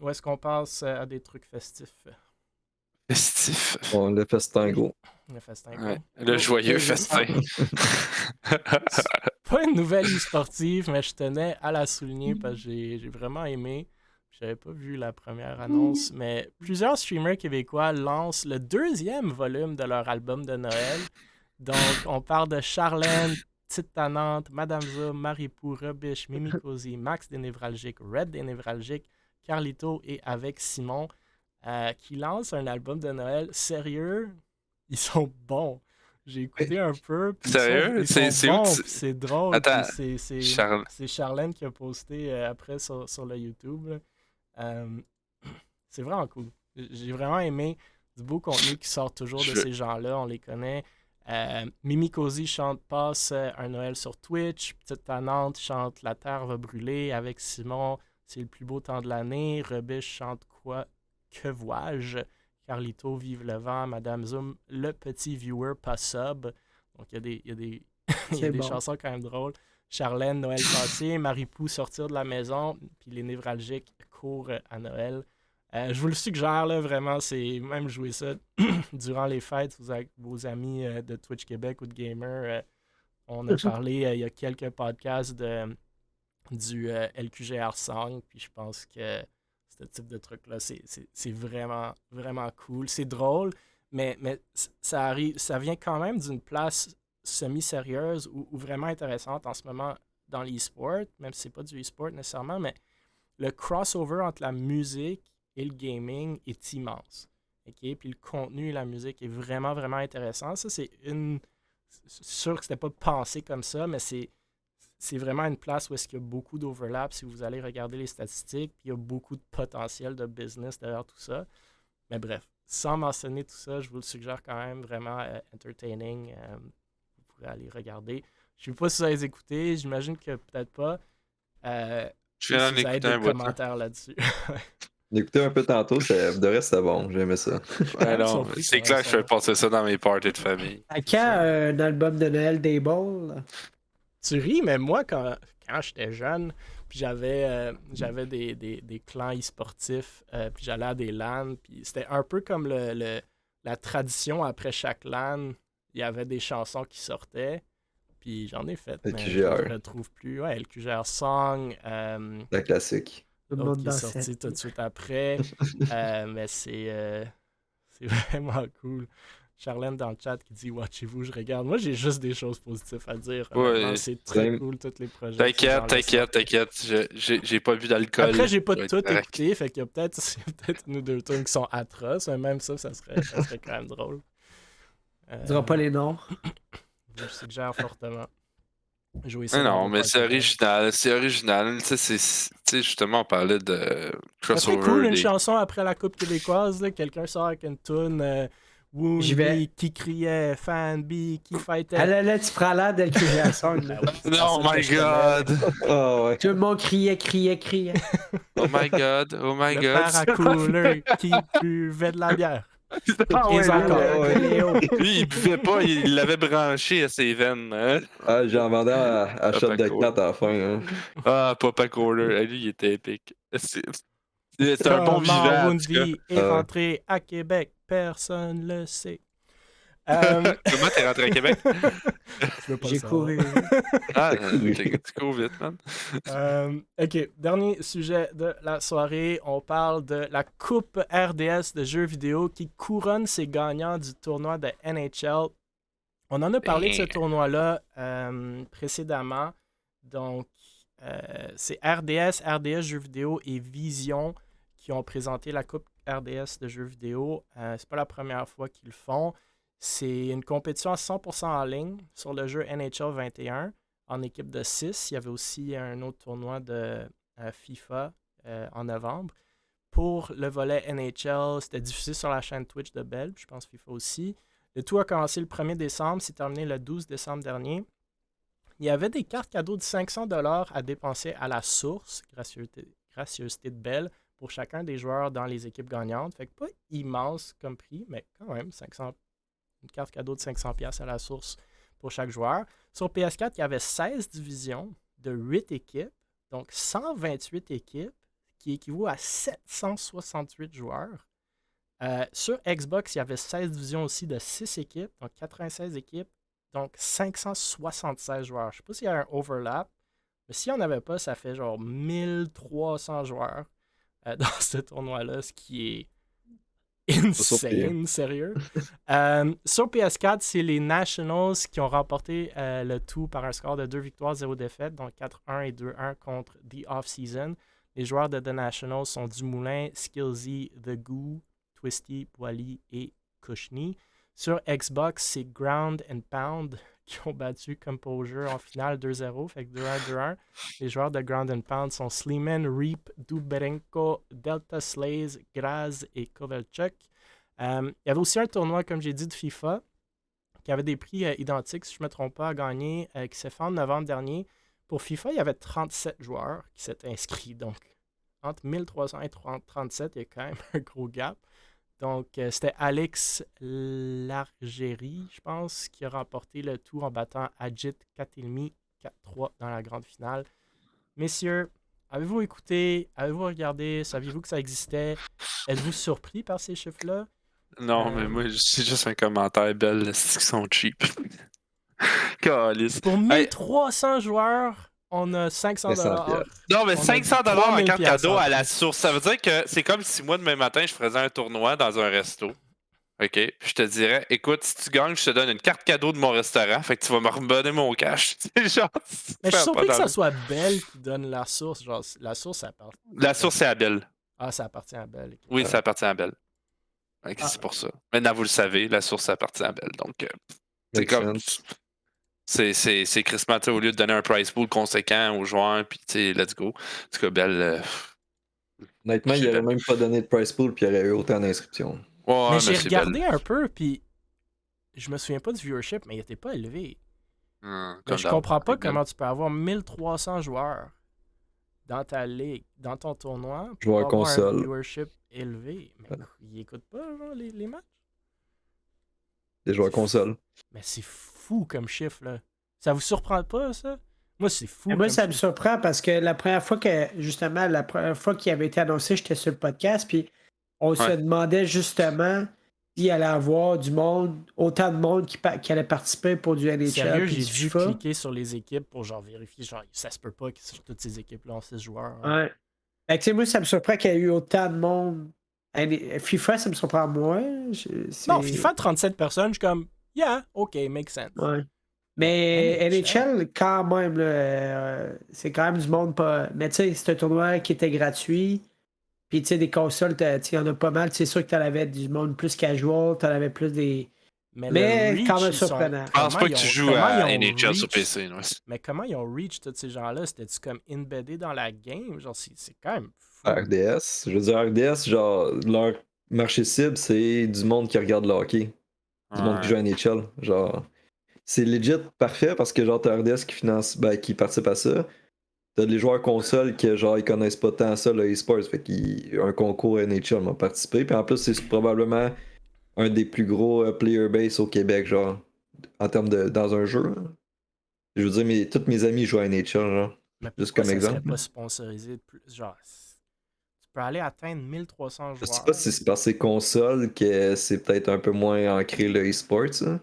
Ou est-ce qu'on passe à des trucs festifs? Festif. Bon, le festin gros. Le festin, Ouais, quoi. le joyeux le festin. Pas une nouvelle e-sportive, mais je tenais à la souligner parce que j'ai vraiment aimé. J'avais pas vu la première annonce, mais plusieurs streamers québécois lancent le 2e volume de leur album de Noël. Donc, on parle de Charlène, Petite Tannante, Madame Zoom, Maripou, Rubish, Mimikozy, Max des Névralgiques, Red des Névralgiques, Carlito et avec Simon, qui lancent un album de Noël sérieux. Ils sont bons. J'ai écouté un peu. Puis Sérieux? Ils sont C'est bons, où puis c'est drôle. Attends, puis Charles. c'est Charlène qui a posté après sur le YouTube. Là. C'est vraiment cool. J'ai vraiment aimé du beau contenu qui sort toujours de ces gens-là. On les connaît. Mimikozy passe un Noël sur Twitch. Petite Tannante chante La Terre va brûler avec Simon. C'est le plus beau temps de l'année. Rubish chante quoi? Que vois-je? Carlito, Vive le vent. Madame Zoom, le petit viewer pas sub. Donc il y a des, il y a des chansons quand même drôles. Charlène, Noël passé. Maripou, sortir de la maison. Puis les névralgiques courent à Noël. Je vous le suggère, là, vraiment, c'est même jouer ça durant les fêtes avec vos amis de Twitch Québec ou de Gamer. On a parlé il y a quelques podcasts du LQGR Song, puis je pense que ce type de truc-là, c'est vraiment, vraiment cool. C'est drôle, mais ça vient quand même d'une place semi-sérieuse ou vraiment intéressante en ce moment dans l'e-sport, même si c'est pas du e-sport nécessairement, mais le crossover entre la musique et le gaming est immense. Okay? Puis le contenu et la musique est vraiment, vraiment intéressant. Ça, c'est sûr que c'était pas pensé comme ça, mais c'est vraiment une place où est-ce qu'il y a beaucoup d'overlap si vous allez regarder les statistiques, puis il y a beaucoup de potentiel de business derrière tout ça. Mais bref, sans mentionner tout ça, je vous le suggère quand même, vraiment entertaining. Vous pourrez aller regarder. Je ne sais pas si vous allez les écouter, j'imagine que peut-être pas. Je viens si d'en vous avez écouter des un bout. commentaires là-dessus. J'ai écouté un peu tantôt, de reste c'était bon, j'aimais ça. Ouais, non, c'est clair que je fais passer ça dans mes parties de famille. À quand un album de Noël des Balls? Tu ris, mais moi, quand j'étais jeune, puis j'avais des clans e-sportifs, puis j'allais à des LAN, puis c'était un peu comme la tradition après chaque LAN, il y avait des chansons qui sortaient, puis j'en ai fait, mais je ne les retrouve plus. Ouais, LQGR Song, la classique. l'autre qui est sorti tout de suite après, mais c'est vraiment cool. Charlène dans le chat qui dit « Watchez-vous, je regarde ». Moi, j'ai juste des choses positives à dire. Ouais, c'est très cool, tous les projets. T'inquiète. J'ai pas vu d'alcool. Après, j'ai pas tout écouté, fait qu'il y a peut-être une ou deux tunes qui sont atroces, mais même ça serait quand même drôle. Tu diras pas les noms. Je suggère fortement. Jouer ça non, mais c'est original. Tu sais, justement, on parlait de crossover. C'est cool, une chanson après la Coupe québécoise. Là, quelqu'un sort avec une tune Woonby qui criait, Fanby qui fightait. Ah là, tu prends l'air de le Song. Oh my god! Oh, ouais. Tout le monde criait. Oh my god! Le père à couleur qui buvait de la bière. Lui, il buvait pas, il l'avait branché à ses veines. Hein? Ah, j'en vendais à shot de 4 à la fin. Hein. Ah, Papa Kohler, lui, il était épique. C'est un bon vivant. Woonby est rentré à Québec, personne le sait. Comment t'es rentré à Québec? J'ai couru. Ah, tu cours vite, man. Ok, dernier sujet de la soirée. On parle de la Coupe RDS de jeux vidéo qui couronne ses gagnants du tournoi de NHL. On en a parlé de ce tournoi-là précédemment. Donc, c'est RDS Jeux vidéo et Vision qui ont présenté la Coupe RDS de jeux vidéo. C'est pas la première fois qu'ils le font. C'est une compétition à 100% en ligne sur le jeu NHL 21. en équipe de 6. Il y avait aussi un autre tournoi de FIFA en novembre. Pour le volet NHL, c'était diffusé sur la chaîne Twitch de Bell, je pense FIFA aussi. Le tout a commencé le 1er décembre, c'est terminé le 12 décembre dernier. Il y avait des cartes cadeaux de 500$ à dépenser à la source, gracieuseté de Bell, pour chacun des joueurs dans les équipes gagnantes. Fait que pas immense comme prix, mais quand même, une carte cadeau de 500$ à la source pour chaque joueur. Sur PS4, il y avait 16 divisions de 8 équipes, donc 128 équipes, qui équivaut à 768 joueurs. Sur Xbox, il y avait 16 divisions aussi de 6 équipes, donc 96 équipes, donc 576 joueurs. Je ne sais pas s'il y a un overlap, mais s'il n'y en avait pas, ça fait genre 1300 joueurs dans ce tournoi-là, ce qui est insane, sérieux. Sur PS4, c'est les Nationals qui ont remporté le tout par un score de 2 victoires, 0 défaites, donc 4-1 et 2-1 contre The Off-Season. Les joueurs de The Nationals sont Dumoulin, Skillsy, The Goo, Twisty, Boily et Kushni. Sur Xbox, c'est Ground and Pound qui ont battu Composure en finale 2-0, fait que 2-1-2-1. Les joueurs de Ground and Pound sont Sleeman, Reap, Duberenko, Delta Slays, Graz et Kovalchuk. Il y avait aussi un tournoi, comme j'ai dit, de FIFA qui avait des prix identiques, si je ne me trompe pas, à gagner, qui s'est fait en novembre dernier. Pour FIFA, il y avait 37 joueurs qui s'étaient inscrits. Donc, entre 1300 et 37, il y a quand même un gros gap. Donc, c'était Alex Largéry, je pense, qui a remporté le tout en battant Ajit Katilmi 4-3 dans la grande finale. Messieurs, avez-vous écouté? Avez-vous regardé? Saviez-vous que ça existait? Êtes-vous surpris par ces chiffres-là? Non, mais moi, c'est juste un commentaire belle, c'est qu'ils sont cheap. Calice. Pour 1300 joueurs, on a 500$. Non, mais 500$ en carte cadeau à la source. source. Ça veut dire que c'est comme si moi, demain matin, je faisais un tournoi dans un resto. OK? Puis je te dirais, écoute, si tu gagnes, je te donne une carte cadeau de mon restaurant. Fait que tu vas me redonner mon cash. Genre, mais je suis surpris que ça soit Bell qui donne la source. Genre, la source, ça appartient. La source, c'est à Bell. Ah, ça appartient à Bell. Okay. Oui, ça appartient à Bell. OK, c'est pour ça. Maintenant, vous le savez, la source, ça appartient à Bell. Donc, c'est comme. C'est crissement, au lieu de donner un prize pool conséquent aux joueurs, puis tu sais, let's go. En tout cas, Bell. Honnêtement, il n'aurait même pas donné de prize pool, puis il y aurait eu autant d'inscriptions. Ouais, mais j'ai regardé un peu, puis je me souviens pas du viewership, mais il était pas élevé. Mais je comprends pas comment tu peux avoir 1300 joueurs dans ta ligue, dans ton tournoi, pour avoir console. un viewership élevé. Mais ils écoutent pas genre, les matchs? Des joueurs console. Mais c'est fou comme chiffre, là. Ça vous surprend pas, ça? Moi, c'est fou. Moi, ça me surprend parce que la première fois qu'il avait été annoncé, j'étais sur le podcast, puis on se demandait justement s'il allait avoir du monde, autant de monde qui allait participer pour du NHL. Sérieux, j'ai dû cliquer sur les équipes pour genre vérifier, genre, ça se peut pas que sur toutes ces équipes-là ont 6 joueurs. Ouais. Fait que, moi, ça me surprend qu'il y ait eu autant de monde. FIFA, ça me surprend moins. Non, FIFA, 37 personnes, je suis comme, yeah, ok, make sense. Ouais. Mais NHL, quand même, c'est quand même du monde pas. Mais tu sais, c'est un tournoi qui était gratuit. Puis tu sais, des consoles, il y en a pas mal. C'est sûr que t'en avais du monde plus casual, t'en avais plus des. Mais quand même surprenant. Je pense pas que tu joues à NHL sur PC. Mais comment ils ont reach tous ces gens-là? C'était-tu comme embeddé dans la game? Genre, c'est quand même fou. RDS. Je veux dire, RDS, genre, leur marché cible, c'est du monde qui regarde le hockey. Du monde qui joue à NHL. Genre, c'est legit parfait parce que genre, t'as RDS qui participe à ça. T'as des joueurs console qui, genre, ils connaissent pas tant ça, le e-sports. Fait qu'un concours NHL m'a participé. Puis en plus, c'est probablement un des plus gros player base au Québec, genre, en termes de dans un jeu. Hein. Je veux dire, tous mes amis jouent à NHL, genre. Mais juste comme exemple. Ça serait pas sponsorisé plus, genre, tu peux aller atteindre 1300 joueurs. Je sais pas si c'est par ces consoles que c'est peut-être un peu moins ancré le e-sports, ça.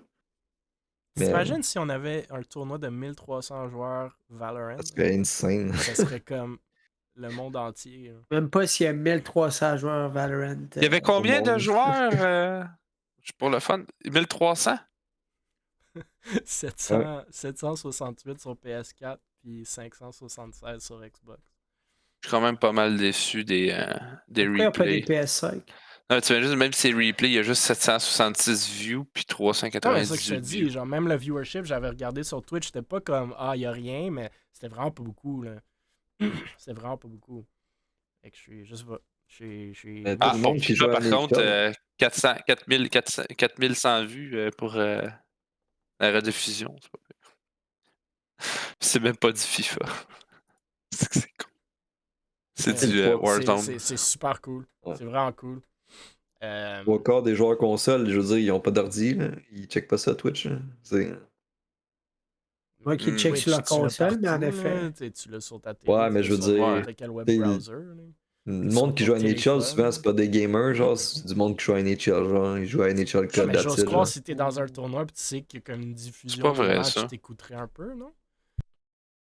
T'imagines si on avait un tournoi de 1300 joueurs Valorant? Ça serait insane. Ça serait comme le monde entier. Même pas s'il y a 1300 joueurs Valorant. Il y avait combien de joueurs pour le fun? 1300? 768 sur PS4 puis 576 sur Xbox. Je suis quand même pas mal déçu des replays. Des PS5. Non, tu imagines, même si c'est replay, il y a juste 766 views puis Non, mais c'est ça que je te 398 dis. views. Genre, même le viewership, j'avais regardé sur Twitch, c'était pas comme ah, il y a rien, mais c'était vraiment pas beaucoup, là. C'était vraiment pas beaucoup. Fait que je suis. Je sais pas. Je suis. Mais Ah, tout le pour monde qui FIFA, joue à par contre, NHL. 4100 vues pour la rediffusion. C'est pas pire. C'est même pas du FIFA. C'est que c'est cool. C'est Ouais, du Warzone. c'est super cool. Ouais. C'est vraiment cool. Euh, Ou encore des joueurs console, je veux dire, ils ont pas d'ordi, là. Ils checkent pas ça Twitch. Là. Moi qui check Twitch, sur la tu l'as console, mais en partout, effet. là. Tu l'as sur ta télé. Ouais, tu mais l'as je veux sur dire, n'importe quel web t'sais, browser. Là. Le Sur monde qui ton joue à NHL, téléphone. souvent, c'est pas des gamers, genre, c'est du monde qui joue à NHL, genre, ils jouent à NHL Ouais, Code, mais that's j'ose it, croire genre. si t'es dans un tournoi pis tu sais qu'il y a comme une diffusion C'est pas vrai, du match, ça. tu t'écouterais un peu, non?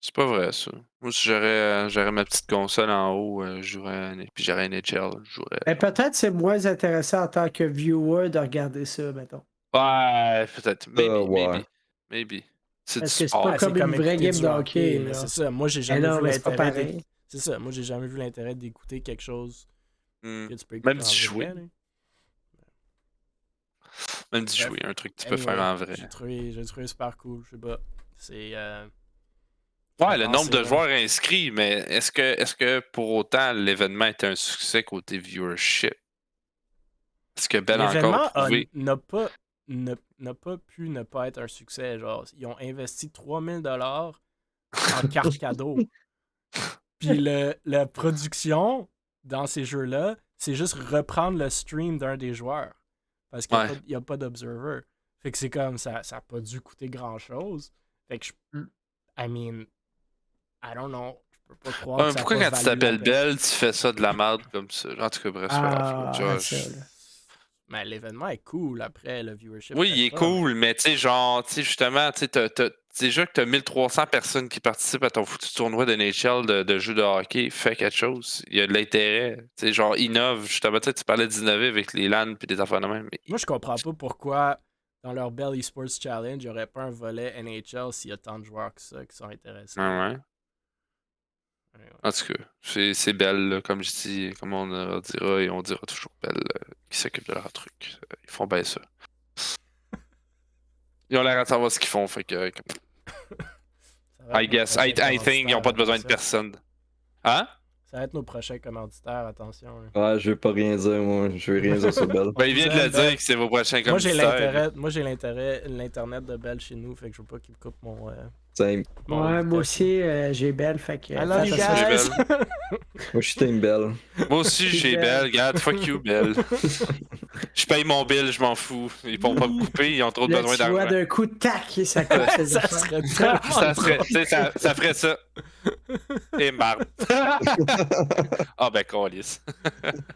C'est pas vrai, ça. Moi, si j'aurais ma petite console en haut, je jouerais puis j'aurais un NHL, je jouerais. Mais peut-être c'est moins intéressant en tant que viewer de regarder ça, mettons. Ouais, peut-être. ouais. Maybe. C'est du Parce que c'est sport. pas Ouais, comme c'est une vraie écouter game du de hockey, mais là. c'est ça. Moi, j'ai Eh jamais non, vu mais c'est pas l'intérêt. pareil. C'est ça. Moi, j'ai jamais vu l'intérêt d'écouter quelque chose Hmm. que tu peux écouter Même en d'y jouer. vrai. Là. Même d'y Bref. jouer, un truc que tu peux faire Anyway, en vrai. J'ai trouvé super cool. Je sais pas. C'est. Ouais, le nombre de là. joueurs inscrits, mais est-ce que pour autant l'événement était un succès côté viewership? Est-ce que Ben a encore L'événement prouvé? n'a pas pu ne pas être un succès. Genre, ils ont investi 3000 $ en cartes cadeaux. Puis la production dans ces jeux-là, c'est juste reprendre le stream d'un des joueurs. Parce qu'il n'y a pas d'observer. Fait que c'est comme ça n'a pas dû coûter grand-chose. Fait que I mean, I don't know. Je peux pas croire que ça Pourquoi a pas quand tu valu la t'appelles peine. Belle, tu fais ça de la merde comme ça? En tout cas, bref, c'est pas grave. Genre, ça, là. Mais l'événement est cool après le viewership. oui, il est cool, mais tu sais, genre, tu sais, justement, tu sais, déjà que t'as 1300 personnes qui participent à ton foutu tournoi de NHL de jeux de hockey, fais quelque chose. Il y a de l'intérêt. Tu sais, genre, innove. Justement, tu parlais d'innover avec les LAN et des affaires de même. Mais... Moi, je comprends pas pourquoi dans leur Bell Esports Challenge, il n'y aurait pas un volet NHL s'il y a tant de joueurs que ça qui sont intéressés. Ouais. En tout cas, c'est Belle, là, comme je dis, comme on dira, et on dira toujours Belle, qui s'occupe de leur truc. Ils font bien ça. Ils ont l'air de savoir ce qu'ils font, fait que. I think, ils n'ont pas besoin de personne. Hein? Ça va être nos prochains commanditaires, attention. Là. Ouais, je veux pas rien dire, moi. Je veux rien dire sur Bell. Ben, il vient de le dire que c'est vos prochains commanditaires. Moi, j'ai l'Internet de Bell chez nous, fait que je veux pas qu'il me coupe mon... Same. Ouais, moi aussi, j'ai Belle, fait que... I love you guys! Moi, je suis Team Bell. Moi aussi, j'ai Belle. Regarde, fuck you, Belle. Je paye mon bill, je m'en fous. Ils pourront pas me couper, ils ont trop Là, besoin tu vois d'argent. d'un coup de tac, ça coupe ses Ça affaires. serait Ça ferait ça. Et marre. Ah ben, câlisse.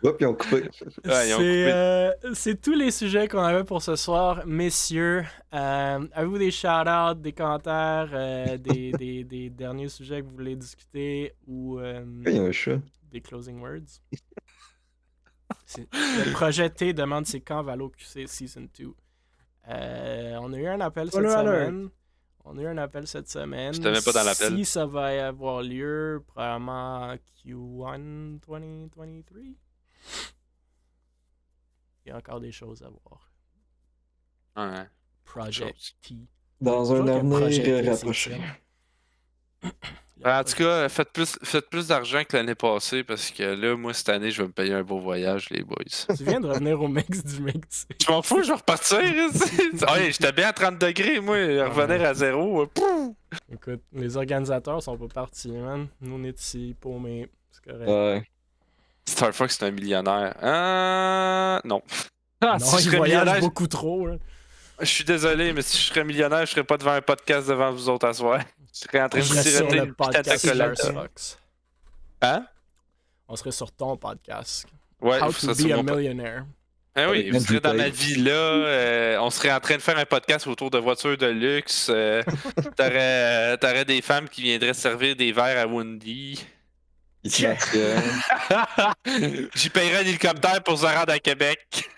Hop, ils ont coupé. Ouais, ils ont coupé. C'est tous les sujets qu'on avait pour ce soir, messieurs. Avez-vous des shout-outs, des commentaires, des derniers sujets que vous voulez discuter ou Il y a un chat. des closing words? Le projet T demande c'est quand Valo QC Season 2. On a eu un appel cette semaine. Je te mets pas dans l'appel. Si ça va avoir lieu, probablement Q1 2023. Il y a encore des choses à voir. Ouais. Project T. Dans un Projet avenir T, c'est rapproché. En tout cas, faites plus d'argent que l'année passée parce que là, moi, cette année, je vais me payer un beau voyage, les boys. Tu viens de revenir au mix du mix. Je m'en fous, je vais repartir. Ouais, j'étais bien à 30 degrés, moi. Revenir à zéro. Pouf! Écoute, les organisateurs sont pas partis, man. Nous, on est ici, paumés. C'est correct. Ouais. Star Fox, c'est un millionnaire. Non. Non, Si je ils serais voyagent millionnaire, beaucoup trop. Là. je suis désolé, mais si je serais millionnaire, je serais pas devant un podcast devant vous autres à soir. Je serais en train de Je serais sur siroter le une pitata podcast colada. Lars Fox. Hein? On serait sur ton podcast. Ouais, How vous to serez be sur a mon millionaire. Ah oui, vous Andrew serez dans ma Tate. villa, on serait en train de faire un podcast autour de voitures de luxe. T'aurais des femmes qui viendraient servir des verres à Wendy. Ici, J'y paierais un hélicoptère pour se rendre à Québec.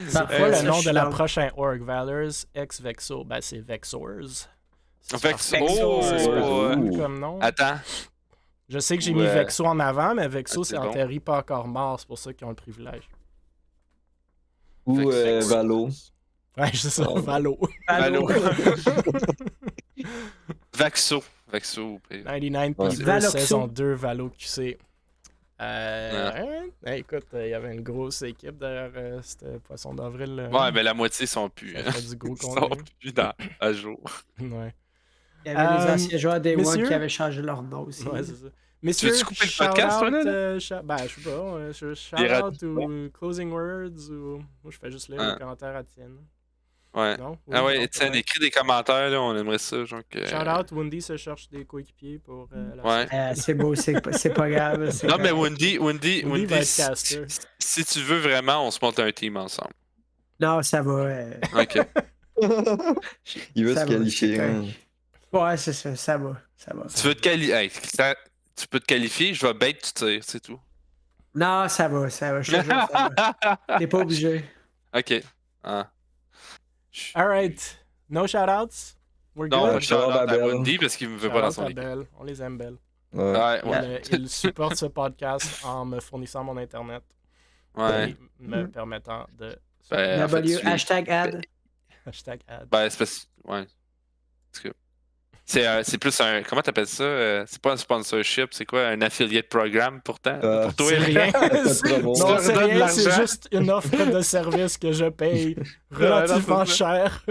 C'est quoi le ça, nom je de suis la down. prochaine org? Valors ex Vexo. Ben, c'est Vexors. Vexo. C'est Oh, super ouais. cool comme nom. Attends. Je sais que j'ai Ou, mis Vexo en avant, mais Vexo, c'est c'est en bon. théorie pas encore mort. C'est pour ça qu'ils ont le privilège. Ou Fait que- Valo. Ouais, c'est ça, Oh. Valo. Valo. Vaxo. Vaxo. au pire. 99 Ouais. Peepers, Valoxo. saison 2, Valo QC. Écoute, il y avait une grosse équipe derrière ce poisson d'avril. Ouais, mais la moitié sont plus. Ça fait du gros sont contenu. plus à jour. Ouais. Il y avait les Euh, anciens joueurs des One messieurs? qui avaient changé leur nom aussi. Ouais, c'est ça. Messieurs, veux-tu couper le podcast, toi, là? ben, je sais pas. Shout Les out ou closing words ou. Moi, je fais juste lire les commentaires à Tienne. Ouais. Non? Ah ouais, non, Étienne, ouais. écris des commentaires, là, on aimerait ça. Genre que... Shout out, Wendy se cherche des coéquipiers pour la Ouais. C'est beau, c'est pas grave. c'est Non, mais correct. Wendy, va être si, caster. si tu veux vraiment, on se monte un team ensemble. Non, ça va. Ok. Il veut Ça se va, qualifier. c'est hein. Ouais, c'est ça, ça va. Tu veux te qualifier. Hey, tu peux te qualifier, je vais bait, tu tires, c'est tout. Non, ça va. Je te jure, ça va. T'es pas obligé. Ok. Ah. Alright. No shout-outs? We're Non, good? on shout out à Belle. Wendy parce qu'il me veut pas dans son Shout-out à équipe. Belle. On les aime, Belle. Ouais. Ouais, Il supporte ce podcast en me fournissant mon internet ouais. et me permettant de... Ben, en fait, W, tu les- hashtag ad. Hashtag ad. Ben, c'est parce... Ouais. En tout cas. C'est plus un... Comment t'appelles ça? C'est pas un sponsorship, c'est quoi? Un affiliate programme, pourtant? Pour toi, C'est rien. Pas de promo. Non, leur c'est donnes de rien, c'est l'argent. juste une offre de service que je paye relativement non, c'est cher.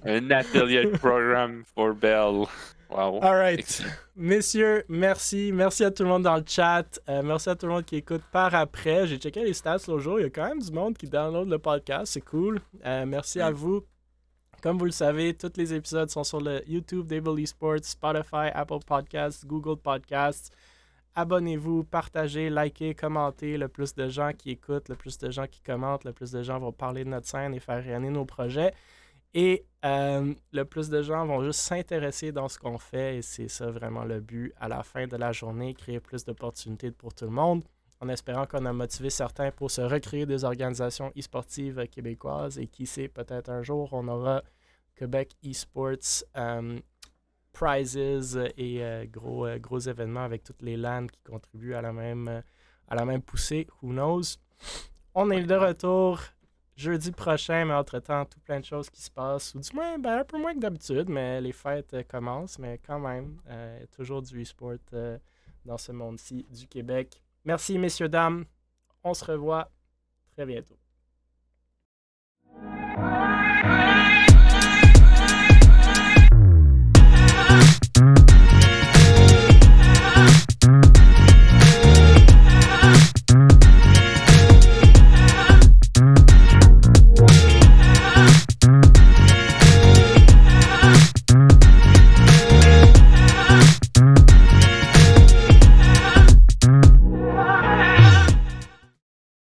Un affiliate program for Bell. Wow. Alright. Excellent. Messieurs, merci. Merci à tout le monde dans le chat. Merci à tout le monde qui écoute par après. J'ai checké les stats l'autre jour. Il y a quand même du monde qui download le podcast. C'est cool. Merci à vous. Comme vous le savez, tous les épisodes sont sur le YouTube d'Able Esports, Spotify, Apple Podcasts, Google Podcasts. Abonnez-vous, partagez, likez, commentez. Le plus de gens qui écoutent, le plus de gens qui commentent, le plus de gens vont parler de notre scène et faire rayonner nos projets. Et le plus de gens vont juste s'intéresser dans ce qu'on fait. Et c'est ça vraiment le but à la fin de la journée, créer plus d'opportunités pour tout le monde. En espérant qu'on a motivé certains pour se recréer des organisations e-sportives québécoises. Et qui sait, peut-être un jour, on aura Québec eSports Prizes et gros événements avec toutes les LAN qui contribuent à la même poussée. Who knows? On est de retour jeudi prochain, mais entre-temps, tout plein de choses qui se passent. Ou du moins, un peu moins que d'habitude, mais les fêtes commencent. Mais quand même, toujours du e-sport dans ce monde-ci du Québec. Merci, messieurs, dames. On se revoit très bientôt.